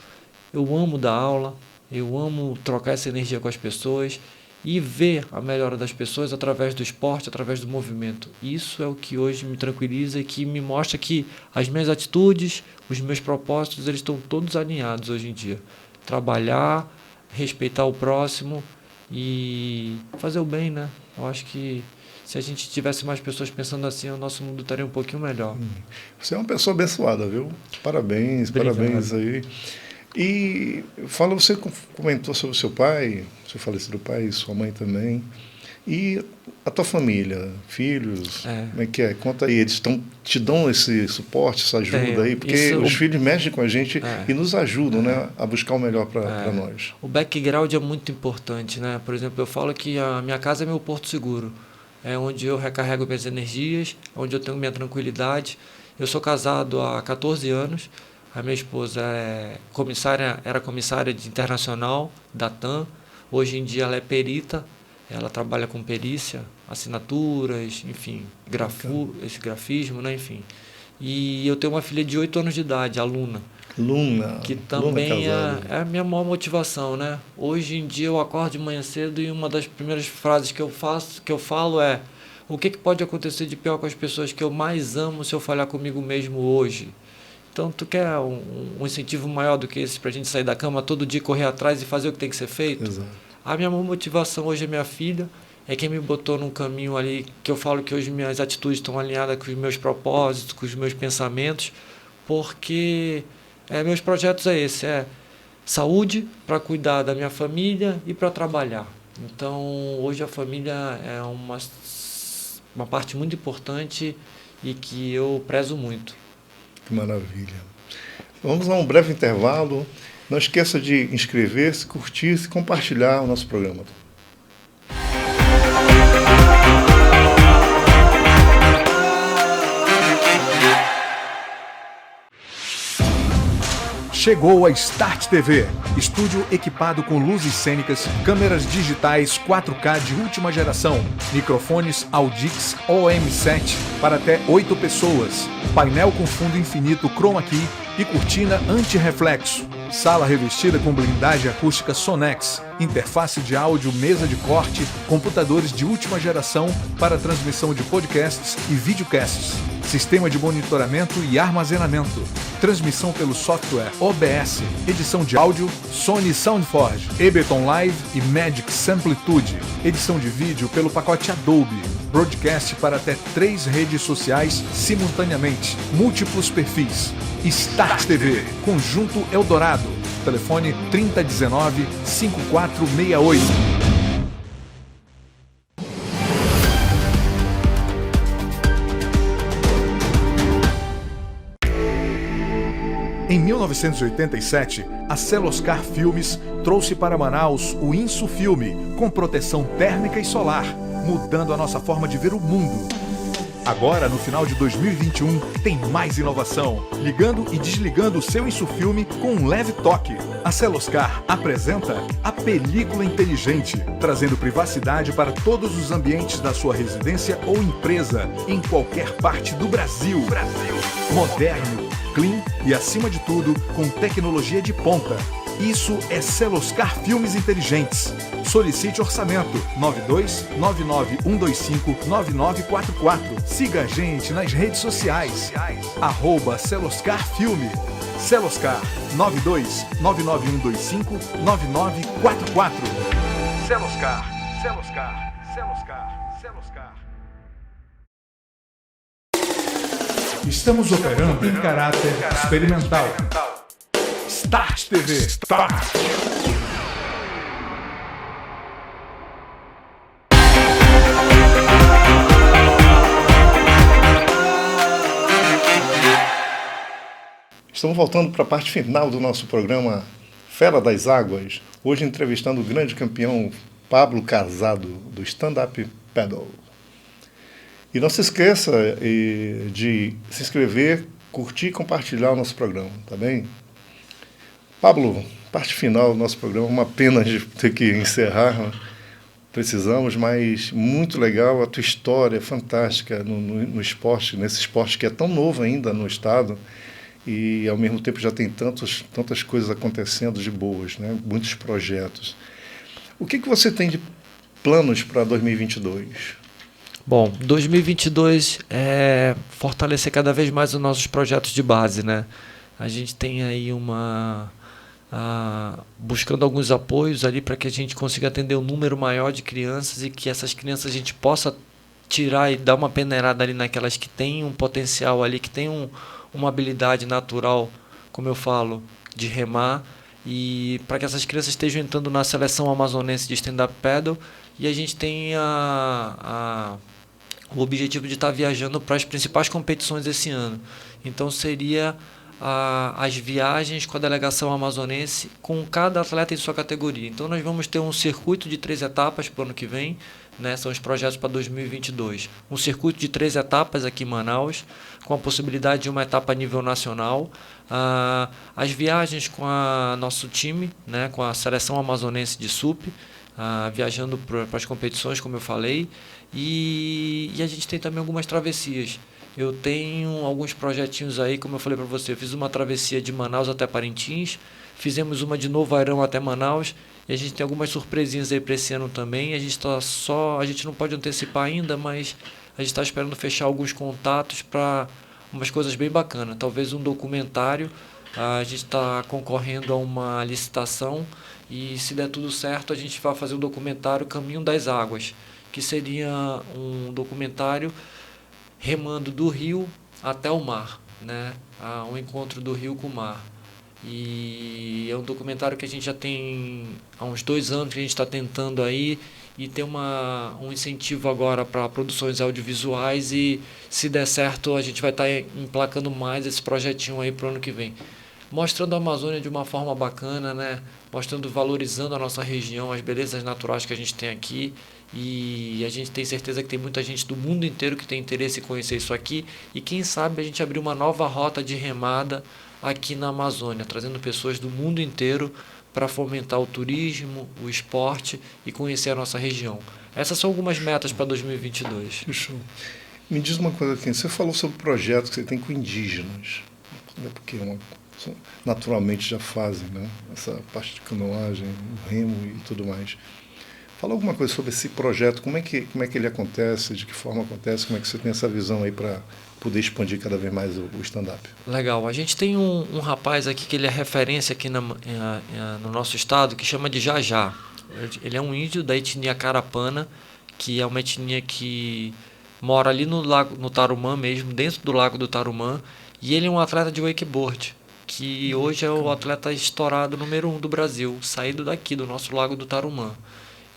Eu amo dar aula, eu amo trocar essa energia com as pessoas e ver a melhora das pessoas através do esporte, através do movimento. Isso é o que hoje me tranquiliza e que me mostra que as minhas atitudes, os meus propósitos, eles estão todos alinhados hoje em dia. Trabalhar, respeitar o próximo e fazer o bem, né? Eu acho que se a gente tivesse mais pessoas pensando assim, o nosso mundo estaria um pouquinho melhor. Você é uma pessoa abençoada, viu? Parabéns, Obrigado. Parabéns aí. E você comentou sobre o seu pai, seu falecido pai, sua mãe também. E a tua família, filhos, como é que é? Conta aí, eles te dão esse suporte, essa ajuda aí? Porque os filhos mexem com a gente e nos ajudam, né, a buscar o melhor para nós. O background é muito importante, né? Por exemplo, eu falo que a minha casa é meu porto seguro. É onde eu recarrego minhas energias, onde eu tenho minha tranquilidade. Eu sou casado há 14 anos. A minha esposa era comissária de internacional da TAM. Hoje em dia ela é perita. Ela trabalha com perícia, assinaturas, enfim, esse grafismo, né? Enfim. E eu tenho uma filha de 8 anos de idade, a Luna. Que também é a minha maior motivação, né? Hoje em dia eu acordo de manhã cedo e uma das primeiras frases que eu falo é: o que pode acontecer de pior com as pessoas que eu mais amo se eu falhar comigo mesmo hoje? Então, tu quer um incentivo maior do que esse para a gente sair da cama todo dia, correr atrás e fazer o que tem que ser feito? Exato. A minha maior motivação hoje é minha filha, é quem me botou num caminho ali que eu falo que hoje minhas atitudes estão alinhadas com os meus propósitos, com os meus pensamentos, porque Meus projetos é esse, saúde para cuidar da minha família e para trabalhar. Então, hoje a família é uma parte muito importante e que eu prezo muito. Que maravilha. Vamos a um breve intervalo. Não esqueça de inscrever-se, curtir e compartilhar o nosso programa. Chegou a Start TV, estúdio equipado com luzes cênicas, câmeras digitais 4K de última geração, microfones Audix OM7 para até 8 pessoas, painel com fundo infinito Chroma Key e cortina anti-reflexo, sala revestida com blindagem acústica Sonex, interface de áudio, mesa de corte, computadores de última geração para transmissão de podcasts e videocasts, sistema de monitoramento e armazenamento, transmissão pelo software OBS, edição de áudio Sony Soundforge, Ableton Live e Magic Samplitude, edição de vídeo pelo pacote Adobe, broadcast para até 3 redes sociais simultaneamente, múltiplos perfis. Start TV, Conjunto Eldorado, telefone 3019-5468. Em 1987, a Celoscar Filmes trouxe para Manaus o InsuFilme, com proteção térmica e solar, mudando a nossa forma de ver o mundo. Agora, no final de 2021, tem mais inovação, ligando e desligando o seu InsuFilme com um leve toque. A Celoscar apresenta a película inteligente, trazendo privacidade para todos os ambientes da sua residência ou empresa, em qualquer parte do Brasil. Moderno, clean e, acima de tudo, com tecnologia de ponta. Isso é Celoscar Filmes Inteligentes. Solicite orçamento 9299-125-9944. Siga a gente nas redes sociais. @CeloscarFilme. Celoscar 9299-125-9944. Celoscar. Estamos operando em caráter experimental. Start TV. Start. Estamos voltando para a parte final do nosso programa Fera das Águas. Hoje entrevistando o grande campeão Pablo Casado, do Stand-Up Paddle. E não se esqueça de se inscrever, curtir e compartilhar o nosso programa, tá bem? Pablo, parte final do nosso programa, uma pena de ter que encerrar, precisamos, mas muito legal a tua história, fantástica no esporte, nesse esporte que é tão novo ainda no estado e ao mesmo tempo já tem tantas coisas acontecendo de boas, né? Muitos projetos. O que você tem de planos para 2022? Bom, 2022 é fortalecer cada vez mais os nossos projetos de base, né? A gente tem aí buscando alguns apoios ali para que a gente consiga atender um número maior de crianças e que essas crianças a gente possa tirar e dar uma peneirada ali naquelas que têm um potencial ali, que têm uma habilidade natural, como eu falo, de remar, e para que essas crianças estejam entrando na seleção amazonense de stand-up paddle e a gente tenha o objetivo de estar viajando para as principais competições esse ano. Então seria as viagens com a delegação amazonense, com cada atleta em sua categoria. Então nós vamos ter um circuito de 3 etapas para o ano que vem, né? São os projetos para 2022. Um circuito de 3 etapas aqui em Manaus, com a possibilidade de uma etapa a nível nacional. As viagens com nosso time, né? Com a seleção amazonense de SUP, viajando para as competições, como eu falei. E a gente tem também algumas travessias. Eu tenho alguns projetinhos aí, como eu falei para você. Eu fiz uma travessia de Manaus até Parintins, fizemos uma de Novo Airão até Manaus, e a gente tem algumas surpresinhas aí para esse ano também. A gente não pode antecipar ainda, mas a gente está esperando fechar alguns contatos para umas coisas bem bacanas. Talvez um documentário. A gente está concorrendo a uma licitação e, se der tudo certo, a gente vai fazer um documentário Caminho das Águas, que seria um documentário remando do rio até o mar, né? Um encontro do rio com o mar. E é um documentário que a gente já tem há uns 2 anos que a gente está tentando aí, e tem um incentivo agora para produções audiovisuais, e se der certo a gente vai estar emplacando mais esse projetinho aí para o ano que vem. Mostrando a Amazônia de uma forma bacana, né? Mostrando, valorizando a nossa região, as belezas naturais que a gente tem aqui. E a gente tem certeza que tem muita gente do mundo inteiro que tem interesse em conhecer isso aqui. E quem sabe a gente abrir uma nova rota de remada aqui na Amazônia, trazendo pessoas do mundo inteiro para fomentar o turismo, o esporte e conhecer a nossa região. Essas são algumas metas para 2022. Show. Me diz uma coisa aqui, você falou sobre o projeto que você tem com indígenas, porque naturalmente já fazem, né? Essa parte de canoagem, o remo e tudo mais. Fala alguma coisa sobre esse projeto, como é que ele acontece, de que forma acontece, como é que você tem essa visão aí para poder expandir cada vez mais o stand-up? Legal, a gente tem um rapaz aqui que ele é referência aqui no nosso estado, que chama de Jajá. Ele é um índio da etnia Carapana, que é uma etnia que mora ali no Tarumã mesmo, dentro do Lago do Tarumã, e ele é um atleta de wakeboard, que hoje é o atleta estourado número 1 do Brasil, saído daqui, do nosso Lago do Tarumã.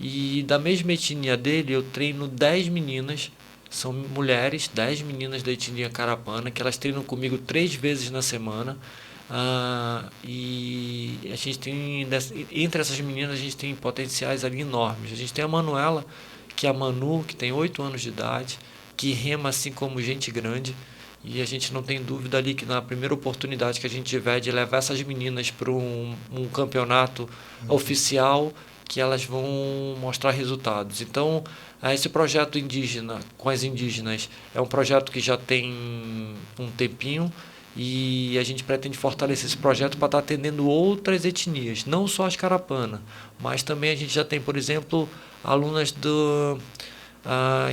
E da mesma etnia dele, eu treino 10 meninas, são mulheres, 10 meninas da etnia Carapana, que elas treinam comigo 3 vezes na semana. E a gente tem, entre essas meninas, a gente tem potenciais ali enormes. A gente tem a Manuela, que é a Manu, que tem 8 anos de idade, que rema assim como gente grande. E a gente não tem dúvida ali que na primeira oportunidade que a gente tiver de levar essas meninas para um campeonato oficial, que elas vão mostrar resultados. Então, esse projeto indígena, com as indígenas, é um projeto que já tem um tempinho, e a gente pretende fortalecer esse projeto para estar atendendo outras etnias, não só as Carapana, mas também a gente já tem, por exemplo, alunas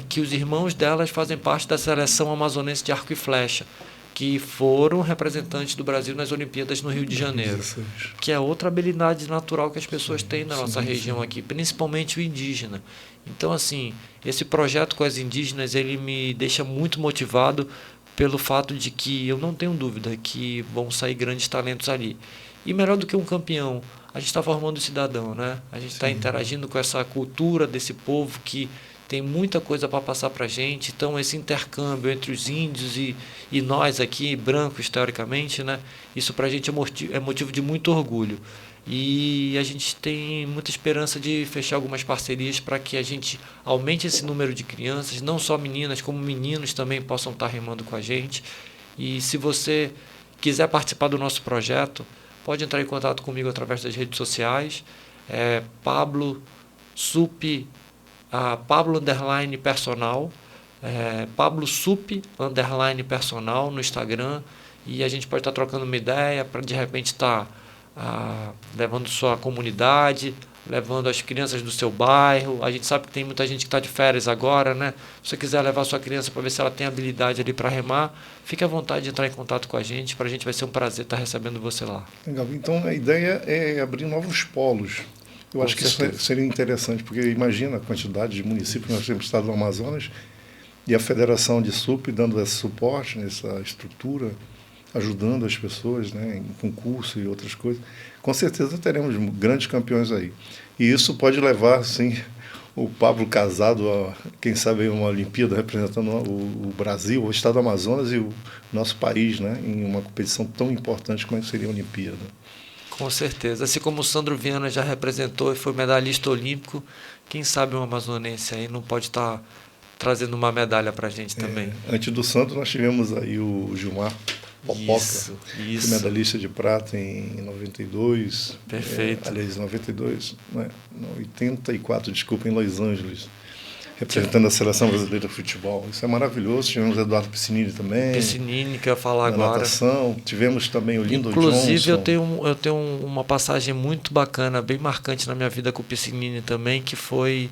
que os irmãos delas fazem parte da seleção amazonense de arco e flecha, que foram representantes do Brasil nas Olimpíadas no Rio de Janeiro, que é outra habilidade natural que as pessoas têm na nossa região aqui, principalmente o indígena. Então, assim, esse projeto com as indígenas, ele me deixa muito motivado pelo fato de que eu não tenho dúvida que vão sair grandes talentos ali. E melhor do que um campeão, a gente está formando um cidadão, né? A gente está interagindo com essa cultura desse povo que tem muita coisa para passar para a gente. Então, esse intercâmbio entre os índios e nós aqui, brancos, teoricamente, né? Isso para a gente é motivo de muito orgulho. E a gente tem muita esperança de fechar algumas parcerias para que a gente aumente esse número de crianças, não só meninas, como meninos também possam estar remando com a gente. E se você quiser participar do nosso projeto, pode entrar em contato comigo através das redes sociais, Pablo _personal, Pablo Sup _personal no Instagram, e a gente pode estar trocando uma ideia para de repente estar levando sua comunidade, levando as crianças do seu bairro. A gente sabe que tem muita gente que está de férias agora, né? Se você quiser levar sua criança para ver se ela tem habilidade ali para remar, fique à vontade de entrar em contato com a gente. Para a gente vai ser um prazer estar recebendo você lá. Legal. Então a ideia é abrir novos polos. Eu acho que isso seria interessante, porque imagina a quantidade de municípios que nós temos no estado do Amazonas, e a Federação de SUP dando esse suporte, essa estrutura, ajudando as pessoas, né, em concurso e outras coisas. Com certeza teremos grandes campeões aí. E isso pode levar, sim, o Pablo Casado a, quem sabe, uma Olimpíada representando o Brasil, o estado do Amazonas e o nosso país, né, em uma competição tão importante como seria a Olimpíada. Com certeza. Assim como o Sandro Viana já representou e foi medalhista olímpico, quem sabe um amazonense aí não pode estar trazendo uma medalha para a gente também. Antes do Sandro, nós tivemos aí o Gilmar Popoca, isso. medalhista de prata em 92. Perfeito. Aliás, 92, né? 84, desculpa, em Los Angeles, representando a Seleção Brasileira de Futebol. Isso é maravilhoso. Tivemos Eduardo Piscinini também. Piscinini, que eu ia falar agora. Natação. Tivemos também o Lindo Johnson. Inclusive, eu tenho uma passagem muito bacana, bem marcante na minha vida com o Piscinini também, que foi...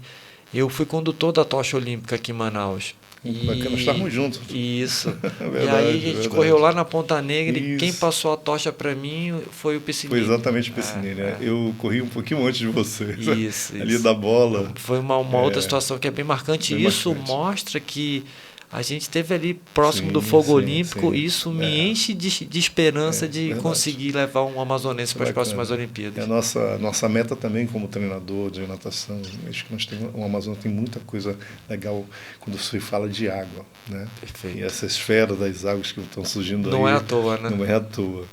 Eu fui condutor da tocha olímpica aqui em Manaus. Bacana, estávamos juntos. Isso. Verdade, e aí a gente correu lá na Ponta Negra, isso. E quem passou a tocha para mim foi o Piscinini. Foi exatamente o Piscinini. Eu corri um pouquinho antes de você. Isso. Ali da bola. Foi uma outra situação que é bem marcante. Bem Isso marcante. mostra que a gente esteve ali próximo do fogo olímpico e isso me enche de esperança de conseguir levar um amazonense para as próximas Olimpíadas. E a nossa meta também como treinador de natação, acho que o Amazonas tem muita coisa legal quando se fala de água, né? Perfeito. E essa esfera das águas que estão surgindo não aí. Não é à toa, né? Não é à toa.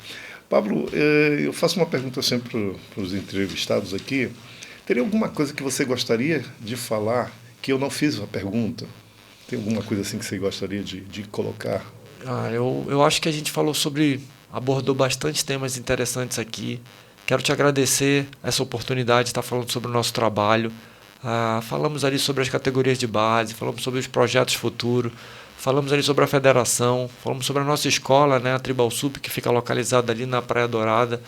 Pablo, eu faço uma pergunta sempre para os entrevistados aqui. Teria alguma coisa que você gostaria de falar que eu não fiz a pergunta? Tem alguma coisa assim que você gostaria de colocar? Eu acho que a gente abordou bastante temas interessantes aqui. Quero te agradecer essa oportunidade de estar falando sobre o nosso trabalho. Falamos ali sobre as categorias de base, falamos sobre os projetos futuros, falamos ali sobre a federação, falamos sobre a nossa escola, né, a Tribal Sup, que fica localizada ali na Praia Dourada.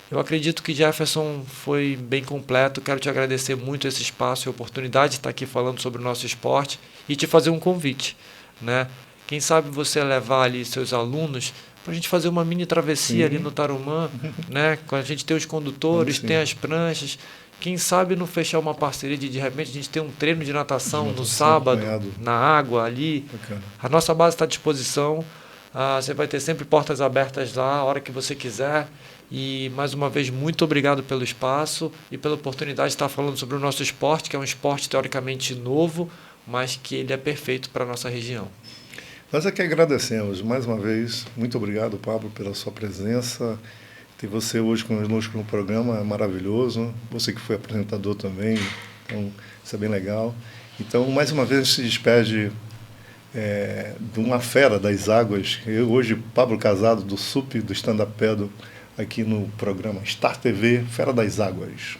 Eu acredito que Jefferson foi bem completo. Quero te agradecer muito esse espaço e a oportunidade de estar aqui falando sobre o nosso esporte e te fazer um convite, né? Quem sabe você levar ali seus alunos para a gente fazer uma mini travessia ali no Tarumã, né? Quando a gente tem os condutores, tem as pranchas. Quem sabe não fechar uma parceria de repente a gente tem um treino de natação no sábado, na água ali. Bacana. A nossa base está à disposição. Você vai ter sempre portas abertas lá, a hora que você quiser. E, mais uma vez, muito obrigado pelo espaço e pela oportunidade de estar falando sobre o nosso esporte, que é um esporte teoricamente novo, mas que ele é perfeito para a nossa região. Nós é que agradecemos. Mais uma vez, muito obrigado, Pablo, pela sua presença. Ter você hoje conosco no programa é maravilhoso. Você que foi apresentador também, então isso é bem legal. Então, mais uma vez, a gente se despede de uma fera das águas. Eu hoje, Pablo Casado, do SUP, do Stand Up Paddle, aqui no programa Star TV, Fera das Águas.